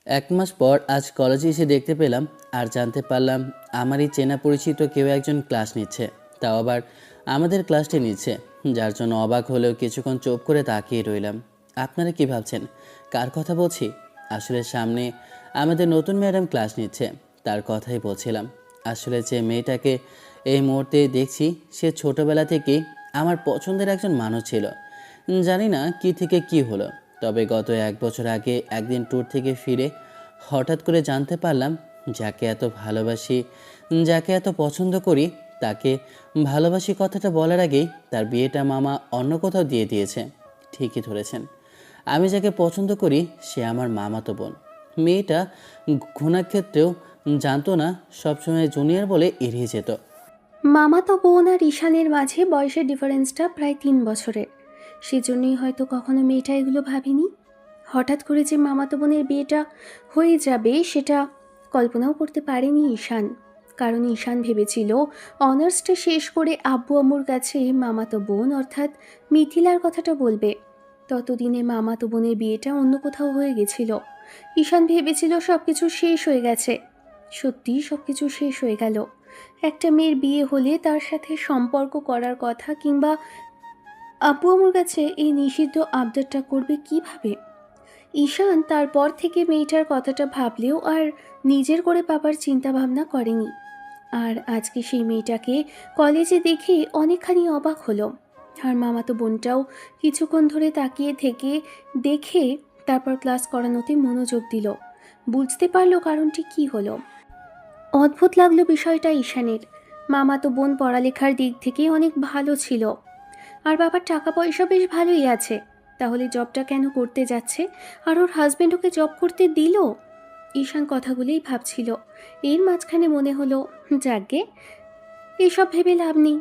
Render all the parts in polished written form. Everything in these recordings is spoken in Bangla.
এক মাস পর আজ কলেজে এসে দেখতে পেলাম আর জানতে পারলাম আমারই চেনা পরিচিত কেউ একজন ক্লাস নিচ্ছে, তাও আবার আমাদের ক্লাসটি নিচ্ছে। যার জন্য অবাক হলেও কিছুক্ষণ চুপ করে তাকিয়ে রইলাম। আপনারা কি ভাবছেন কার কথা বলছি? আসলে সামনে আমাদের নতুন ম্যাডাম ক্লাস নিচ্ছে, তার কথাই বলছিলাম। আসলে যে মেয়েটাকে এই মুহূর্তে দেখছি সে ছোটবেলা থেকেই আমার পছন্দের একজন মানুষ ছিল। জানি না কি থেকে কি হলো, তবে গত এক বছর আগে একদিন ট্যুর থেকে ফিরে হঠাৎ করে জানতে পারলাম যাকে এত ভালোবাসি, যাকে এত পছন্দ করি, তাকে ভালোবাসি কথাটা বলার আগেই তার বিয়েটা মামা অন্য কোথাও দিয়ে দিয়েছে। ঠিকই ধরেছেন, আমি যাকে পছন্দ করি সে আমার মামাতো বোন। মেয়েটা ঘুণাক্ষেত্রেও জানতো না, সবসময় জুনিয়র বলে এড়িয়ে যেত। মামাতো বোন আর ঈশানের মাঝে বয়সের ডিফারেন্সটা প্রায় 3 বছরের। সেজন্যই হয়তো কখনো মেয়েটা এগুলো ভাবেনি। হঠাৎ করে যে মামাতো বোনের বিয়েটা হয়ে যাবে সেটা কল্পনাও করতে পারেনি ঈশান। কারণ ঈশান ভেবেছিল অনার্সটা শেষ করে আব্বু আম্মুর কাছে মামাতো বোন অর্থাৎ মিথিলার কথাটা বলবে। ততদিনে মামাতো বোনের বিয়েটা অন্য কোথাও হয়ে গেছিল। ঈশান ভেবেছিল সব কিছু শেষ হয়ে গেছে। সত্যিই সব কিছু শেষ হয়ে গেল। একটা মেয়ের বিয়ে হলে তার সাথে সম্পর্ক করার কথা কিংবা আব্বু আম্মুর কাছে এই নিষিদ্ধ আবদারটা করবে কিভাবে? ঈশান তারপর থেকে মেয়েটার কথাটা ভাবলেও আর নিজের করে পাবার চিন্তা ভাবনা করেনি। আর আজকে সেই মেয়েটাকে কলেজে দেখে অনেকখানি অবাক হলো। আর মামাতো বোনটাও কিছুক্ষণ ধরে তাকিয়ে থেকে দেখে তারপর ক্লাস করানোতে মনোযোগ দিল। বুঝতে পারলো কারণটি কী হলো। অদ্ভুত লাগলো বিষয়টা ঈশানের। মামাতো বোন পড়ালেখার দিক থেকে অনেক ভালো ছিল, আর বাবার টাকা পয়সা বেশ ভালোই আছে। তাহলে জবটা কেন করতে যাচ্ছে? আর ওর হাজব্যান্ড ওকে জব করতে দিল? ঈশান কথাগুলোই ভাবছিল। এর মাঝখানে মনে হলো, যাকগে, এসব ভেবে লাভ নেই।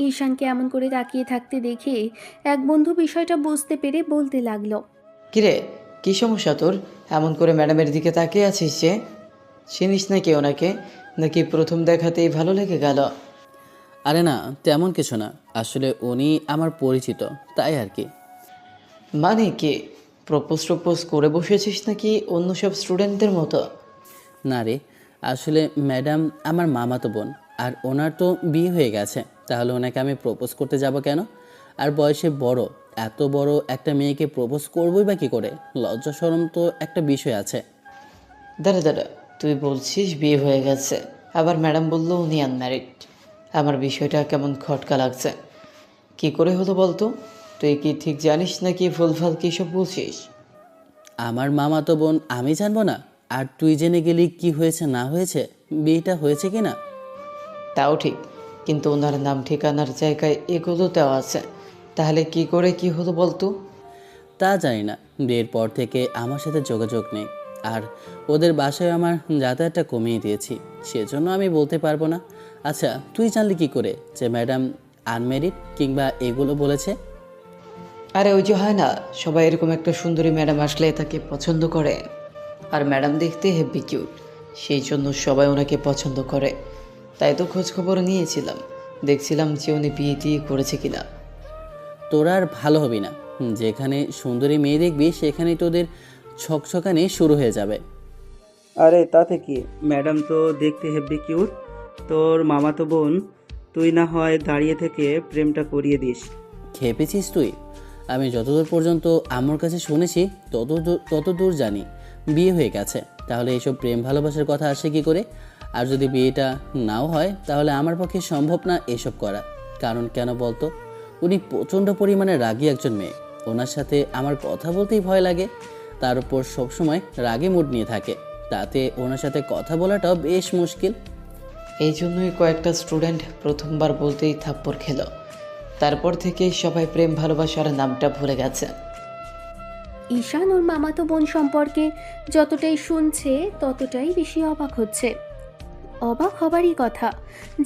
ঈশানকে এমন করে তাকিয়ে থাকতে দেখে এক বন্ধু বিষয়টা বুঝতে পেরে বলতে লাগলো। কিরে, কি সমস্যা তোর? এমন করে ম্যাডামের দিকে তাকিয়ে আছিস যে? চিনিস নাকি ওনাকে? নাকি প্রথম দেখাতেই ভালো লেগে গেল? আরে না, তেমন কিছু না। আসলে উনি আমার পরিচিত, তাই আর কি। মানে কি, প্রপোজ টপোজ করে বসেছিস নাকি অন্য সব স্টুডেন্টদের মতো? না রে, আসলে ম্যাডাম আমার মামাতো বোন, আর ওনার তো বিয়ে হয়ে গেছে। তাহলে ওনাকে আমি প্রপোজ করতে যাব কেন? আর বয়সে বড়, এত বড় একটা মেয়েকে প্রপোজ করবই বা কী করে? লজ্জা শরম তো একটা বিষয় আছে। দাঁড়া দাঁড়া, তুই বলছিস বিয়ে হয়ে গেছে, আবার ম্যাডাম বললো উনি আনম্যারিড। আমার বিষয়টা কেমন খটকা লাগছে। কি করে হলো বলতো? তুই কি ঠিক জানিস নাকি ভুলভাল কী সব বলছিস? আমার মামাতো বোন, আমি জানবো না? আর তুই জেনে গেলি কি হয়েছে না হয়েছে, বিয়েটা হয়েছে কি না? তাও ঠিক, কিন্তু ওনার নাম ঠিকানার জায়গায় এগুলো দেওয়া আছে। তাহলে কি করে কি হলো বলতো? তা জানি না। বিয়ের পর থেকে আমার সাথে যোগাযোগ নেই। আর ওদের বাসায় আমার যাতায়াতটা কমিয়ে দিয়েছি, সেজন্য আমি বলতে পারবো না। আচ্ছা, তুই জানলি কি করে যে ম্যাডাম আনমেরিড কিংবা এগুলো বলেছে? আরে ওই যে হয় না, সবাই এরকম একটা সুন্দরী ম্যাডাম আসলে তাকে পছন্দ করে। আর ম্যাডাম দেখতে হেব্বি কিউট, সেই জন্য সবাই ওনাকে পছন্দ করে। তাই তো খোঁজ খবর নিয়েছিলাম, দেখছিলাম যে উনি বিয়ে টিয়ে করেছে কিনা। তোরা আর ভালো হবি না। যেখানে সুন্দরী মেয়ে দেখবি সেখানেই তোদের ছকছকানি শুরু হয়ে যাবে। আরে তাতে কি, ম্যাডাম তো দেখতে হেব্বি কিউট। তোর মামাতো বোন, তুই না হয় দাঁড়িয়ে থেকে প্রেমটা করিয়ে দিস। খেপেছিস তুই? আমি যতদূর পর্যন্ত আমার কাছে শুনেছি ততদূর জানি বিয়ে হয়ে গেছে। তাহলে এইসব প্রেম ভালোবাসার কথা আসে কি করে? আর যদি বিয়েটা নাও হয় তাহলে আমার পক্ষে সম্ভব না এসব করা। কারণ কেন বলতো? উনি প্রচণ্ড পরিমাণে রাগী একজন মেয়ে। ওনার সাথে আমার কথা বলতেই ভয় লাগে। তার উপর সবসময় রাগে মুড নিয়ে থাকে, তাতে ওনার সাথে কথা বলাটাও বেশ মুশকিল। এই জন্যই কয়েকটা স্টুডেন্ট প্রথমবার বলতেই থাপ্পড় খেলো। তারপর থেকেই সবাই প্রেম ভালোবাসার নামটা ভুলে গেছে। ঈশান ওর মামাতো বোন সম্পর্কে যতটাই শুনছে ততটাই বেশি অবাক হচ্ছে। অবাক হবারই কথা,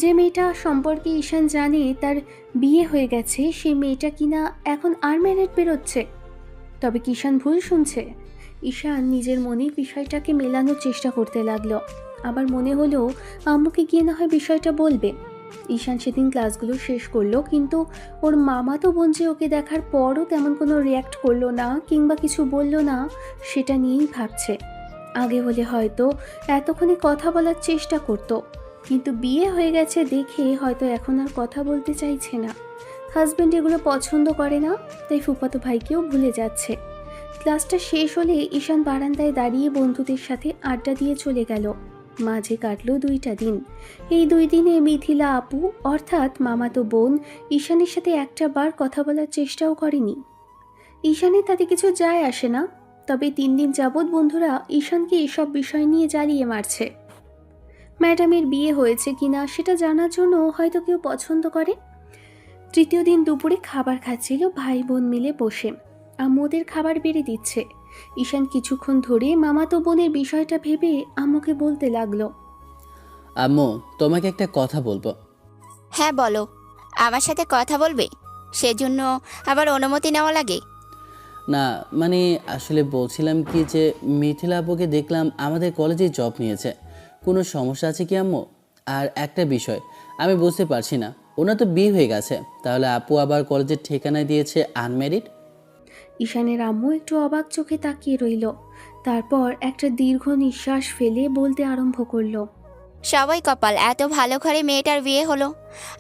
যে মেয়েটা সম্পর্কে ঈশান জানে তার বিয়ে হয়ে গেছে, সে মেয়েটা কিনা এখন আনম্যারিড বেরোচ্ছে। তবে কি ঈশান ভুল শুনছে? ঈশান নিজের মনে বিষয়টাকে মেলানোর চেষ্টা করতে লাগলো। আবার মনে হলো আম্মুকে গিয়ে না হয় বিষয়টা বলবে। ঈশান সেদিন ক্লাসগুলো শেষ করলো, কিন্তু ওর মামাতো বোন যে ওকে দেখার পরও তেমন কোনো রিয়্যাক্ট করলো না কিংবা কিছু বলল না, সেটা নিয়েই ভাবছে। আগে হলে হয়তো এতক্ষণে কথা বলার চেষ্টা করত, কিন্তু বিয়ে হয়ে গেছে দেখে হয়তো এখন আর কথা বলতে চাইছে না। হাজব্যান্ড এগুলো পছন্দ করে না, তাই ফুফাতো ভাইকেও ভুলে যাচ্ছে। ক্লাসটা শেষ হলে ঈশান বারান্দায় দাঁড়িয়ে বন্ধুদের সাথে আড্ডা দিয়ে চলে গেল। মাঝে কাটলো 2টা দিন। এই 2 দিনে মিথিলা আপু অর্থাৎ মামাতো বোন ঈশানের সাথে একটা বার কথা বলার চেষ্টাও করেনি। ঈশানের তাতে কিছু যায় আসে না, তবে 3 দিন যাবৎ বন্ধুরা ঈশানকে এসব বিষয় নিয়ে জ্বালিয়ে মারছে। ম্যাডামের বিয়ে হয়েছে কিনা সেটা জানার জন্য হয়তো কেউ পছন্দ করে। 3য় দিন দুপুরে খাবার খাচ্ছিল ভাই বোন মিলে বসে। আম্মু ওদের খাবার বেড়ে দিচ্ছে। ঈশান কিছুক্ষণ ধরে মামাতো বোনের বিষয়টা ভেবে আম্মুকে বলতে লাগলো, আম্মু, তোমাকে একটা কথা বলবো। হ্যাঁ বলো, আমার সাথে কথা বলবে? সেজন্য আবার অনুমতি নেওয়া লাগে? না মানে আসলে বলছিলাম কি যে মিথিলা আপুকে দেখলাম আমাদের কলেজে জব নিয়েছে, কোনো সমস্যা আছে কি আম্মু? আর একটা বিষয় আমি বুঝতে পারছি না, ওনার তো বিয়ে হয়ে গেছে, তাহলে আপু আবার কলেজের ঠিকানায় দিয়েছে আনম্যারিড। ঈশানের আম্মু একটু অবাক চোখে তাকিয়ে রইল। তারপর একটা দীর্ঘ নিঃশ্বাস ফেলে বলতে আরম্ভ করলো, সবাই কপাল, এত ভালো ঘরে মেয়েটার বিয়ে হলো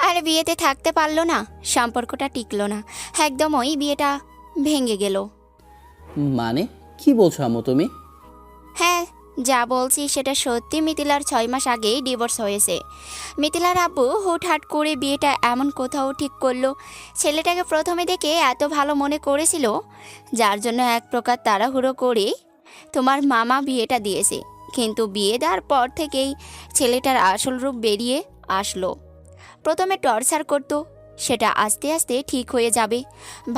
আর বিয়েতে থাকতে পারলো না, সম্পর্কটা টিকলো না, একদমই বিয়েটা ভেঙে গেল। মানে কি বলছো আম্মু তুমি? হ্যাঁ, যা বলছি সেটা সত্যি। মিথিলার 6 মাস আগেই ডিভোর্স হয়েছে। মিথিলার আব্বু হুটহাট করে বিয়েটা এমন কোথাও ঠিক করলো, ছেলেটাকে প্রথমে দেখে এত ভালো মনে করেছিল, যার জন্য এক প্রকার তাড়াহুড়ো করে তোমার মামা বিয়েটা দিয়েছে। কিন্তু বিয়ে দেওয়ার পর থেকেই ছেলেটার আসল রূপ বেরিয়ে আসলো। প্রথমে টর্চার করতো, সেটা আস্তে আস্তে ঠিক হয়ে যাবে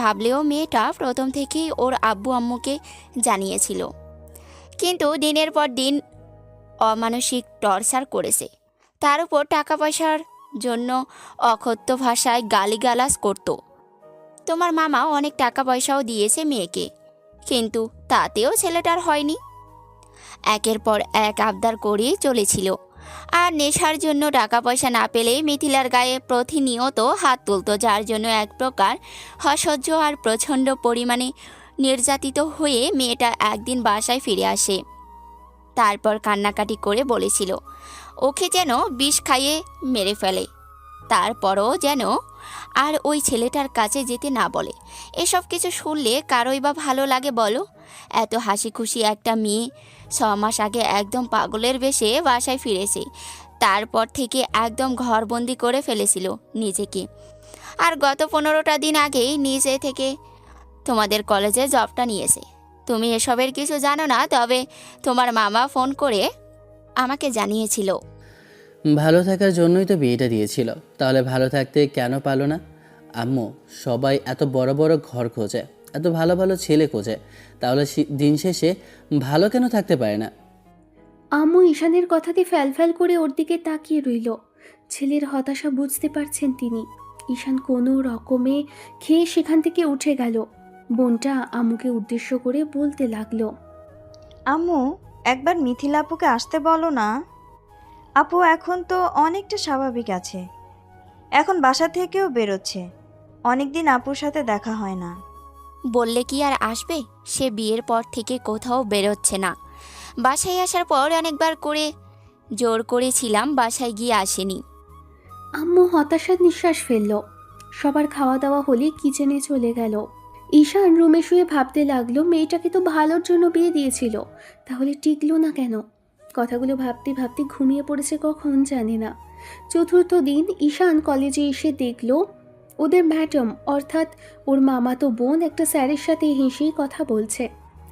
ভাবলেও মেয়েটা প্রথম থেকেই ওর আব্বু আম্মুকে জানিয়েছিল, কিন্তু দিনের পর দিন অমানসিক টর্চার করেছে। তার উপর টাকা পয়সার জন্য অকথ্য ভাষায় গালিগালাজ করত। তোমার মামা অনেক টাকা পয়সাও দিয়েছে মেয়েকে, কিন্তু তাতেও ছেলেটার হয়নি। একের পর এক আবদার করেই চলেছিল, আর নেশার জন্য টাকা পয়সা না পেলে মিথিলার গায়ে প্রতিনিয়ত হাত তুলত, যার জন্য এক প্রকার অসহ্য আর প্রচণ্ড পরিমাণে নির্যাতিত হয়ে মেয়েটা একদিন বাসায় ফিরে আসে। তারপর কান্নাকাটি করে বলেছিল ওকে যেন বিষ খাইয়ে মেরে ফেলে, তারপরও যেন আর ওই ছেলেটার কাছে যেতে না বলে। এসব কিছু শুনলে কারোই বা ভালো লাগে বলো? এত হাসি খুশি একটা মেয়ে 6 মাস আগে একদম পাগলের বেশে বাসায় ফিরেছে, তারপর থেকে একদম ঘরবন্দি করে ফেলেছিল নিজেকে। আর গত 15টা দিন আগেই নিজে থেকে তোমাদের কলেজে জবটা নিয়েছে। তুমি এসবের কিছু জানো না, তবে তোমার মামা ফোন করে আমাকে জানিয়েছিল। ভালো থাকার জন্যই তো বিয়েটা দিয়েছিল, তাহলে ভালো থাকতে কেন পারলো না? আম্মু, সবাই এত বড় বড় ঘর খোঁজে, এত ভালো ভালো ছেলে খোঁজে, তাহলে দিন শেষে ভালো কেন থাকতে পারে না? আম্মু ঈশানের কথাতে ফ্যালফ্যাল করে ওর দিকে তাকিয়ে রইল। ছেলের হতাশা বুঝতে পারছেন তিনি। ঈশান কোনো রকমে খেয়ে সেখান থেকে উঠে গেল। বোনটা আম্মুকে উদ্দেশ্য করে বলতে লাগলো, আম্মু, একবার মিথিলা আপুকে আসতে বলো না। আপু এখন তো অনেকটা স্বাভাবিক আছে, এখন বাসা থেকেও বেরোচ্ছে। অনেকদিন আপুর সাথে দেখা হয় না। বললে কি আর আসবে? সে বিয়ের পর থেকে কোথাও বেরোচ্ছে না। বাসায় আসার পর অনেকবার করে জোর করেছিলাম, বাসায় গিয়ে আসেনি। আম্মু হতাশার নিঃশ্বাস ফেলল। সবার খাওয়া দাওয়া হলে কিচেনে চলে গেল। ঈশান রুমে শুয়ে ভাবতে লাগলো, মেয়েটাকে তো ভালোর জন্য বিয়ে দিয়েছিল, তাহলে টিকলো না কেন? কথাগুলো ভাবতে ভাবতে ঘুমিয়ে পড়েছে কখন জানে না। 4র্থ দিন ঈশান কলেজে এসে দেখলো ওদের ম্যাডাম অর্থাৎ ওর মামাতো বোন একটা স্যারের সাথে হেসেই কথা বলছে।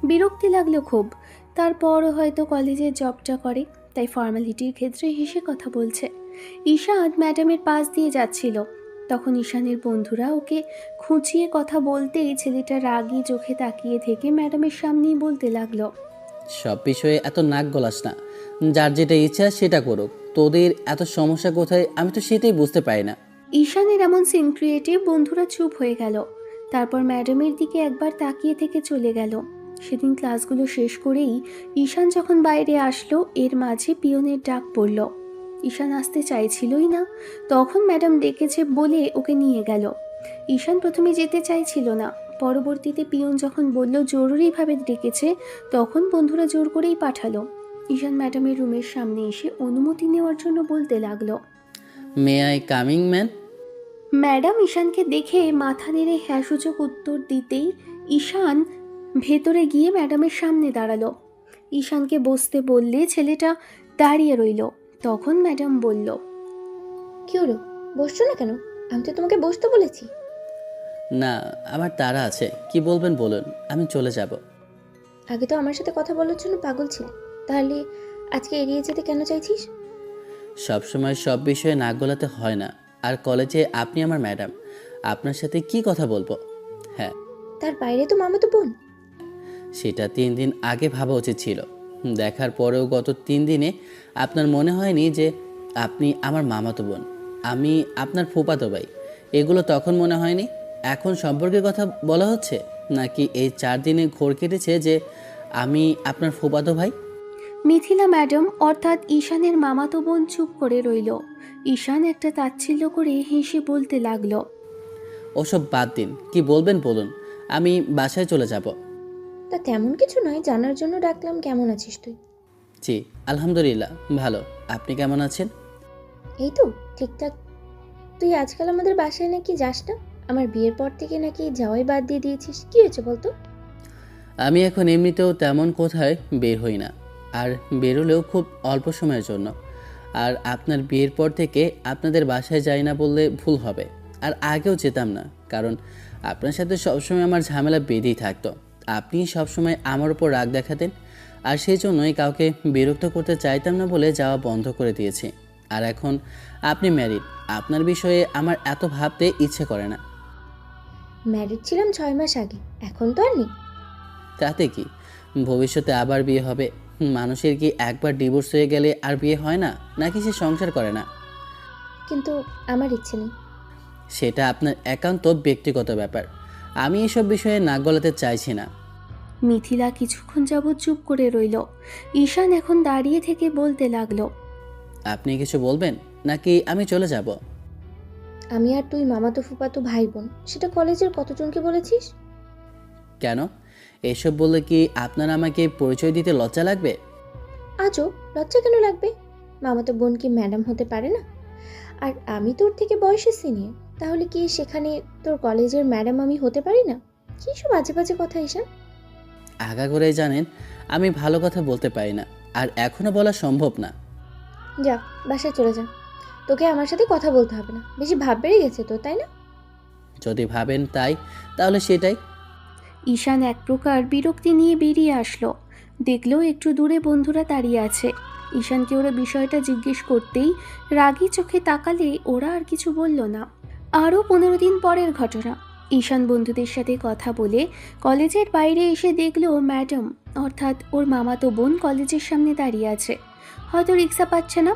বিরক্তি লাগলো খুব। তারপরও হয়তো কলেজের জবটা করে, তাই ফর্মালিটির ক্ষেত্রে হেসে কথা বলছে। ঈশান ম্যাডামের পাশ দিয়ে যাচ্ছিল, তখন ঈশানের বন্ধুরা ওকে খুঁচিয়ে কথা বলতেই ছেলেটা রাগী চোখে তাকিয়ে থেকে ম্যাডামের সামনেই বলতে লাগলো, সব বিষয়ে এত নাক গলাস না, যার যেটা ইচ্ছা সেটা করুক, তোদের এত সমস্যা কোথায় আমি তো সেটাই বুঝতে পারি না। ঈশানের এমন সিন ক্রিয়েটে বন্ধুরা চুপ হয়ে গেল। তারপর ম্যাডামের দিকে একবার তাকিয়ে থেকে চলে গেল। সেদিন ক্লাসগুলো শেষ করেই ঈশান যখন বাইরে আসলো, এর মাঝে পিয়নের ডাক পড়ল। ঈশান আসতে চাইছিলই না, তখন ম্যাডাম ডেকেছে বলে ওকে নিয়ে গেল। ঈশান প্রথমে যেতে চাইছিল না, পরবর্তীতে পিয়ন যখন বলল জরুরিভাবে ডেকেছে, তখন বন্ধুরা জোর করেই পাঠালো। ঈশান ম্যাডামের রুমের সামনে এসে অনুমতি নেওয়ার জন্য বলতে লাগলো। May I coming ma'am? Madam ঈশানকে দেখে মাথা নেড়ে হ্যাঁ সূচক উত্তর দিতেই ঈশান ভেতরে গিয়ে ম্যাডামের সামনে দাঁড়ালো। ঈশানকে বসতে বললে ছেলেটা দাঁড়িয়ে রইল। তখন ম্যাডাম বলল, কি হলো, বসছো না কেন? আমি তো তোমাকে বসতে বলেছি। না, আমার তাড়া আছে। কি বলবেন বলুন, আমি চলে যাব। আগে তো আমার সাথে কথা বলার জন্য পাগল ছিল, তাহলে আজকে এড়িয়ে যেতে কেন চাইছিস? সবসময় সব বিষয়ে নাক গলাতে হয় না। আর কলেজে আপনি আমার ম্যাডাম, আপনার সাথে কি কথা বলবো? হ্যাঁ, তার বাইরে তো মামাতো বোন। সেটা 3 দিন আগে ভাবা উচিত ছিল। দেখার পরেও গত 3 দিনে আপনার মনে হয়নি যে আপনি আমার মামাতো বোন, আমি আপনার ফুফাতো ভাই? এগুলো তখন মনে হয়নি? এখন সম্পর্কের কথা বলা হচ্ছে? নাকি এই 4 দিনে ঘোর কেটেছে যে আমি আপনার ফুফাতো ভাই? মিথিলা ম্যাডাম অর্থাৎ ঈশানের মামাতো বোন চুপ করে রইল। ঈশান একটা তাচ্ছিল্য করে হেসে বলতে লাগলো, ওসব বাদ দিন, কি বলবেন বলুন, আমি বাসায় চলে যাব। তা তেমন কিছু নয়, জানার জন্য ডাকলাম কেমন আছিস তুই। জি আলহামদুলিল্লাহ ভালো। আপনি কেমন আছেন? এই তো ঠিকঠাক। তুই আজকাল আমাদের বাসায় নাকি যাস না, আমার বিয়ের পর থেকে নাকি যাওয়াই বাদ দিয়ে দিয়েছিস, কি হয়েছে বলতো? আমি এখন এমনিতেও তেমন কোথায় বের হই না, আর বেরোলেও খুব অল্প সময়ের জন্য। আর আপনার বিয়ের পর থেকে আপনাদের বাসায় যাই না বললে ভুল হবে। আর আগেও যেতাম না, কারণ আপনার সাথে সবসময় আমার ঝামেলা বেঁধেই থাকতো। আপনি সবসময় আমার উপর রাগ দেখাতেন, আর সেই জন্যই কাউকে বিরক্ত করতে চাইতাম না বলে যাওয়া বন্ধ করে দিয়েছি। আর এখন আপনি ম্যারিড, আপনার বিষয়ে আমার এত ভাবতে ইচ্ছে করে না। ম্যারিড ছিলাম 6 মাস আগে, এখন তো আর নেই। তাতে কি, ভবিষ্যতে আবার বিয়ে হবে। মানুষের কি একবার ডিভোর্স হয়ে গেলে আর বিয়ে হয় না, নাকি সে সংসার করে না? কিন্তু আমার ইচ্ছে নেই। সেটা আপনার একান্ত ব্যক্তিগত ব্যাপার, আমি এসব বিষয়ে নাক গলাতে চাইছি না। মিথিলা কিছুক্ষণ যাবৎ চুপ করে রইল। ঈশান এখন দাঁড়িয়ে থেকে বলতে লাগলো, আপনি কিছু বলবেন নাকি আমি চলে যাব? আমি আর তুই মামাতো ফুফাতো ভাই বোন, সেটা কলেজের কতজনকে বলেছিস? কেন, এসব বললে কি আপনার আমাকে পরিচয় দিতে লজ্জা লাগবে? আজও লজ্জা কেন লাগবে? মামাতো বোন কি ম্যাডাম হতে পারে না? আর আমি তোর থেকে বয়সে সিনিয়র, তাহলে কি সেখানে তোর কলেজের ম্যাডাম আমি হতে পারি না? কি সব বাজে বাজে কথা ঈশান। আগা করে জানেন আমি ভালো কথা বলতে পারি না, আর এখনো বলা সম্ভব না। যা, বাসায় চলে যা। তোকে আমার সাথে কথা বলতে হবে না, বেশি ভাব বেড়ে গেছে তো, তাই না? যদি ভাবেন তাই, তাহলে সেটাই। ঈশান এক প্রকার বিরক্তি নিয়ে বেরিয়ে আসলো। দেখলো একটু দূরে বন্ধুরা দাঁড়িয়ে আছে। ঈশানকে ওরা বিষয়টা জিজ্ঞেস করতেই রাগী চোখে তাকালে ওরা আর কিছু বলল না। আরও 15 দিন পরের ঘটনা। ঈশান বন্ধুদের সাথে কথা বলে কলেজের বাইরে এসে দেখলো ম্যাডাম অর্থাৎ ওর মামাতো বোন কলেজের সামনে দাঁড়িয়ে আছে। হয়তো রিক্সা পাচ্ছে না,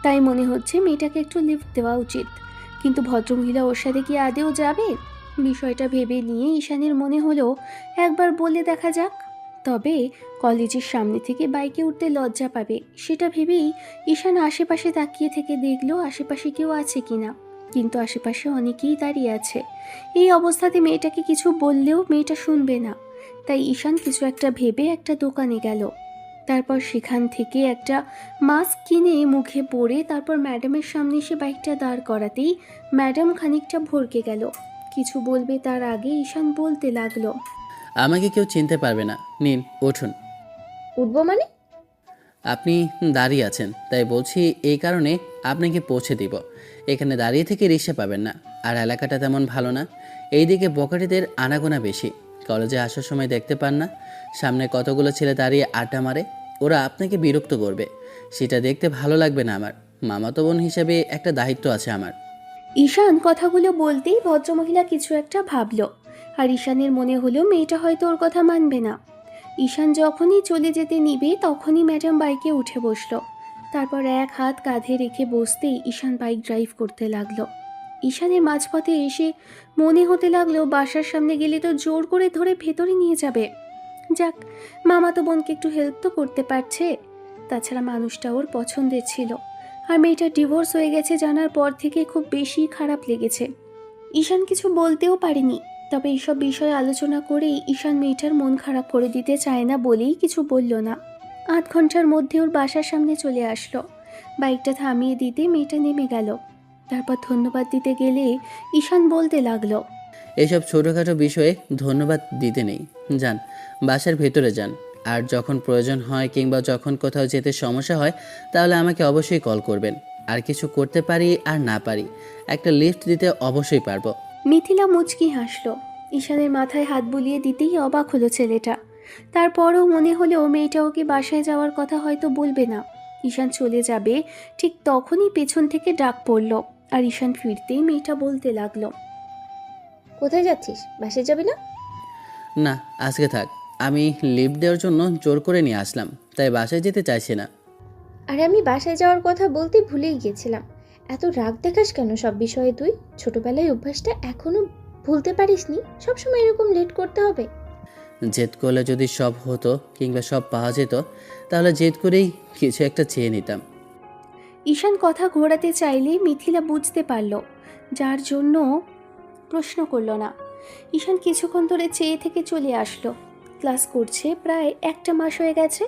তাই মনে হচ্ছে মেয়েটাকে একটু লিফট দেওয়া উচিত। কিন্তু ভদ্রমহিলা ওর সাথে কি আদেও যাবে? বিষয়টা ভেবে নিয়ে ঈশানের মনে হলো একবার বলে দেখা যাক। তবে কলেজের সামনে থেকে বাইকে উঠতে লজ্জা পাবে, সেটা ভেবেই ঈশান আশেপাশে তাকিয়ে থেকে দেখলো আশেপাশে কেউ আছে কিনা। কিন্তু আশেপাশে অনেকেই দাঁড়িয়ে আছে। এই অবস্থাতে মেয়েটাকে কিছু বললেও মেয়েটা শুনবে না। তাই ঈশান কিছু একটা ভেবে একটা দোকানে গেল। তারপর সেখান থেকে একটা মাস্ক কিনে মুখে পরে তারপর ম্যাডামের সামনে এসে বাইকটা দাঁড় করাতেই ম্যাডাম খানিকটা ভড়কে গেল। কিছু বলবে তার আগে ঈশান বলতে লাগলো, আমাকে কেউ চিনতে পারবে না, নিন উঠুন। উঠবো মানে? আপনি দাঁড়িয়ে আছেন তাই বলছি, এই কারণে আপনাকে পৌঁছে দিব। এখানে দাঁড়িয়ে থেকে রিক্সা পাবেন না, আর এলাকাটা তেমন ভালো না। এইদিকে বকাটিদের আনাগোনা বেশি। কলেজে আসার সময় দেখতে পান না, সামনে কতগুলো ছেলে দাঁড়িয়ে আড্ডা মারে। ওরা আপনাকে বিরক্ত করবে, সেটা দেখতে ভালো লাগবে না আমার। মামাতো বোন হিসেবে একটা দায়িত্ব আছে আমার। ঈশান কথাগুলো বলতেই ভদ্রমহিলা কিছু একটা ভাবলো। আর ঈশানের মনে হলো মেয়েটা হয়তো ওর কথা মানবে না। ঈশান যখনই চলে যেতে নিবে তখনই ম্যাডাম বাইকে উঠে বসলো। তারপর এক হাত কাঁধে রেখে বসতেই ঈশান বাইক ড্রাইভ করতে লাগলো। ঈশানের মাঝপথে এসে মনে হতে লাগলো বাসার সামনে গেলে তো জোর করে ধরে ভেতরে নিয়ে যাবে। যাক, মামাতো বোনকে একটু হেল্প তো করতে পারছে। তাছাড়া মানুষটা ওর পছন্দের ছিল। আর মেয়েটা ডিভোর্স হয়ে গেছে জানার পর থেকে খুব বেশি খারাপ লেগেছে। ঈশান কিছু বলতেও পারেনি। তবে এইসব বিষয়ে আলোচনা করেই ঈশান মেয়েটার মন খারাপ করে দিতে চায় না বলেই কিছু বলল না। আধ ঘন্টার মধ্যে ওর বাসার সামনে চলে আসলো। বাইকটা থামিয়ে দিতে মেয়েটা নেমে গেল। তারপর ধন্যবাদ দিতে গেলে ঈশান বলতে লাগলো, এইসব ছোটোখাটো বিষয়ে ধন্যবাদ দিতে নেই, যান বাসার ভেতরে যান। আর যখন প্রয়োজন হয় কিংবা যখন কোথাও যেতে সমস্যা হয় তাহলে আমাকে অবশ্যই কল করবেন। আর কিছু করতে পারি আর না পারি, একটা লিফট দিতে অবশ্যই পারবো। মিথিলা মুচকি হাসলো। ঈশানের মাথায় হাত বুলিয়ে দিতেই অবাক হলো ছেলেটা। তারপরও মনে হলো মেয়েটা ওকে বাসায় যাওয়ার কথা হয়তো বলবে না। ঈশান চলে যাবে ঠিক তখনই পেছন থেকে ডাক পড়ল। আর ঈশান ফিরতেই মেয়েটা বলতে লাগলো, কোথায় যাচ্ছিস? বাসায় যাবি না? না, আজকে থাক। আমি লিফট দেওয়ার জন্য জোর করে নিয়ে আসলাম, তাই বাসায় যেতে চাইছি না। আরে আমি বাসায় যাওয়ার কথা বলতে ভুলেই গিয়েছিলাম। এত রাগ দেখাস কেন সব বিষয়ে তুই? ছোটবেলায় অভ্যাসটা এখনো ভুলতে পারিসনি? সবসময় এরকম লেট করতে হবে? জেদ করলে যদি সব হতো কিংবা সব পাওয়া যেত তাহলে জেদ করেই কিছু একটা চেয়ে নিতাম। ঈশান কথা ঘোরাতে চাইলে মিথিলা বুঝতে পারল, যার জন্য প্রশ্ন করল না। ঈশান কিছুক্ষণ ধরে চেয়ে থেকে চলে আসলো। ক্লাস করছে প্রায় 1 মাস হয়ে গেছে।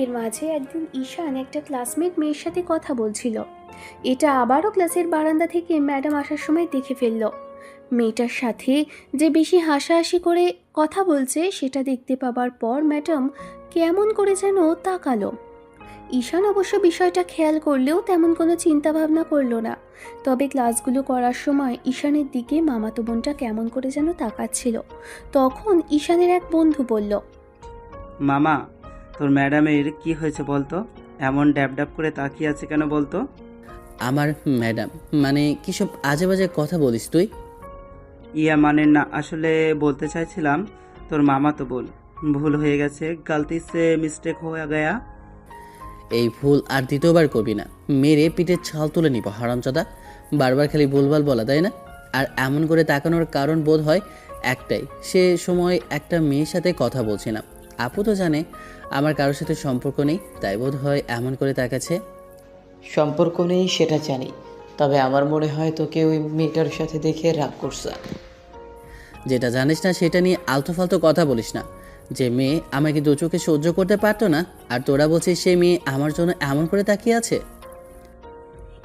এর মাঝে একদিন ঈশান একটা ক্লাসমেট মেয়ের সাথে কথা বলছিল। এটা আবারও ক্লাসের বারান্দা থেকে ম্যাডাম আসার সময় দেখে ফেলল। মেয়েটার সাথে যে বেশি হাসাহাসি করে কথা বলছে সেটা দেখতে পাবার পর ম্যাডাম কেমন করে যেন তাকালো। ঈশান অবশ্য বিষয়টা খেয়াল করলেও তেমন কোনো চিন্তা ভাবনা করলো না। তবে ক্লাসগুলো করার সময় ঈশানের দিকে মামাতো বোনটা কেমন করে যেন তাকাচ্ছিল। তখন ঈশানের এক বন্ধু বলল, মামা, তোর ম্যাডামের কি হয়েছে বলতো? এমন ড্যাব ড্যাব করে তাকিয়ে আছে কেন বলতো? আমার ম্যাডাম মানে কী সব আজে বাজে কথা বলিস তুই? ইয়া মানে না, আসলে বলতে চাইছিলাম তোর মামা তো বোন। ভুল হয়ে গেছে, গলতি সে মিস্টেক হয়ে গয়া। এই ভুল আর দ্বিতীয়বার করবি না, মেরে পিঠের ছাল তুলে নিব হারামজাদা। বারবার খালি ভুলভাল বলা, তাই না? আর এমন করে তাকানোর কারণ বোধ হয় একটাই, সে সময় একটা মেয়ের সাথে কথা বলছিলাম। আপু তো জানে আমার কারোর সাথে সম্পর্ক নেই, তাই বোধ হয় এমন করে তাকাচ্ছে। সম্পর্ক নেই সেটা জানি, তবে আমার মনে হয় তোকে ওই মেয়েটার সাথে দেখে রাগ করছে। যেটা জানিস না সেটা নিয়ে আলতু ফালতু কথা বলিস না। যে মেয়ে আমাকে দু চোখে সহ্য করতে পারতো না, আর তোরা বলছিস সেই মেয়ে আমার জন্য এমন করে তাকিয়ে আছে।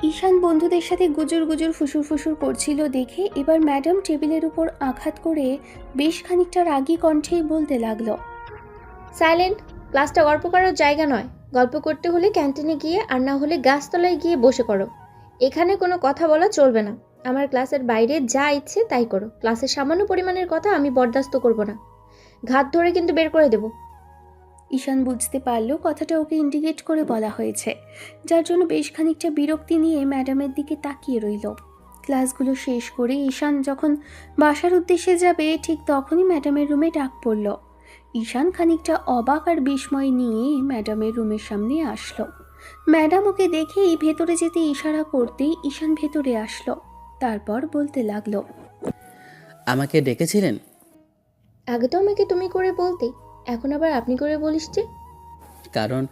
ঈশান বন্ধুদের সাথে গুজুর গুজুর ফুসুর ফুসুর করছিল দেখে এবার ম্যাডাম টেবিলের উপর আঘাত করে বেশ খানিকটা রাগী কণ্ঠেই বলতে লাগলো, সাইলেন্ট! ক্লাসটা গল্প করার জায়গা নয়। গল্প করতে হলে ক্যান্টিনে গিয়ে আর না হলে গাছতলায় গিয়ে বসে করো। এখানে কোনো কথা বলা চলবে না। আমার ক্লাসের বাইরে যা ইচ্ছে তাই করো। ক্লাসের সামান্য পরিমাণের কথা আমি বরদাস্ত করব না। ঘাত ধরে কিন্তু বের করে দেব। ঈশান বুঝতে পারলো কথাটা ওকে ইন্ডিকেট করে বলা হয়েছে, যার জন্য বেশ খানিকটা বিরক্তি নিয়ে ম্যাডামের দিকে তাকিয়ে রইল। ক্লাসগুলো শেষ করে ঈশান যখন বাসার উদ্দেশ্যে যাবে ঠিক তখনই ম্যাডামের রুমে ডাক পড়ল। ঈশান খানিকটা অবাক আর বিস্ময় নিয়ে ম্যাডামের রুমের সামনে আসলো। ম্যাডাম ওকে দেখেই ভেতরে যেতে ইশারা করতেই ঈশান ভেতরে আসলো। তারপর বলতে লাগলো, আমাকে ডেকেছিলেন? আগে তো আমাকে তুমি করে বলতে, এখন আবার আপনি করে বলিস যে? কারণ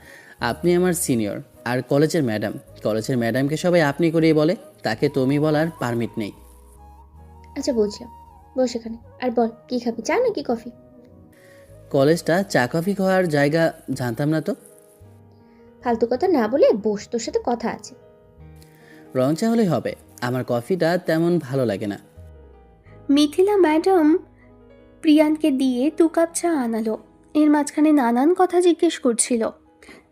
আপনি আমার সিনিয়র আর কলেজের ম্যাডাম। কলেজের ম্যাডামকে সবাই আপনি করেই বলে, তাকে তুমি বলার পারমিট নেই। আচ্ছা বুঝলাম, বস এখানে। আর বল, কি খাবি, চা নাকি কফি? কলেজটা চা কফি খাওয়ার জায়গা জানতাম না তো। ফালতু কথা না বলে বস, তোর সাথে কথা আছে। রং চা হলেই হবে, আমার কফিটা তেমন ভালো লাগে না। মিথিলা ম্যাডাম প্রিয়ানকে দিয়ে 2 কাপ চা আনালো। এর মাঝখানে নানান কথা জিজ্ঞেস করছিল।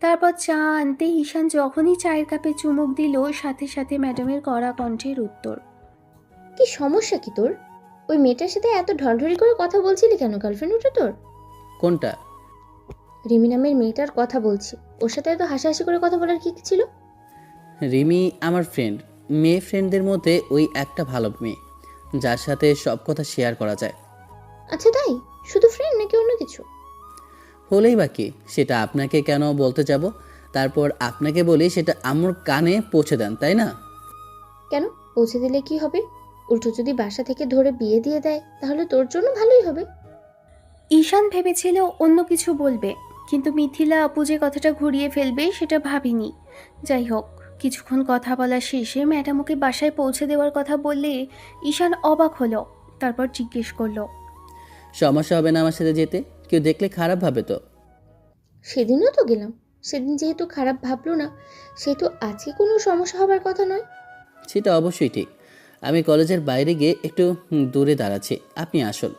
তারপর চা আনতে ঈশান যখনই চায়ের কাপে চুমুক দিল সাথে সাথে ম্যাডামের কড়া কণ্ঠের উত্তর, কি সমস্যা কি তোর? ওই মেয়েটার সাথে এত ঢলঢলি করে কথা বলছিলি কেন? গার্লফ্রেন্ড ওটা তোর? কোনটা? রিমি নামের মেয়েটার কথা বলছি। ওর সাথে এত হাসাহাসি করে কথা বলার কি ছিল? রিমি আমার ফ্রেন্ড। মেয়ে ফ্রেন্ডদের মধ্যে ওই একটা ভালো মেয়ে, যার সাথে সব কথা শেয়ার করা যায়। আচ্ছা তাই? শুধু ফ্রেন্ড নাকি অন্য কিছু? হলেই বাকি, সেটা আপনাকে কেন বলতে যাব? তারপর আপনাকে বলি সেটা আমার কানে পৌঁছে দেন, তাই না? কেন? পৌঁছে দিলে কি হবে? উল্টো যদি বাসা থেকে ধরে বিয়ে দিয়ে দেয় তাহলে তোর জন্য ভালোই হবে। ঈশান ভেবেছিল অন্য কিছু বলবে, কিন্তু মিথিলা আপু যে কথাটা ঘুরিয়ে ফেলবে সেটা ভাবিনি। যাই হোক, কিছুক্ষণ কথা বলা শেষে ম্যাডাম ওকে বাসায় পৌঁছে দেওয়ার কথা বললে ঈশান অবাক হলো। তারপর জিজ্ঞেস করলো, সমস্যা হবে না আমার সাথে যেতে? কেউ দেখলে খারাপ ভাবে তো? সেদিনও তো গেলাম। সেদিন যেহেতু খারাপ ভাবলো না, সেহেতু আজকে কোনো সমস্যা হবার কথা নয়। সেটা অবশ্যই ঠিক। আমি কলেজের বাইরে গিয়ে একটু দূরে দাঁড়াচ্ছি, আপনি আসুন।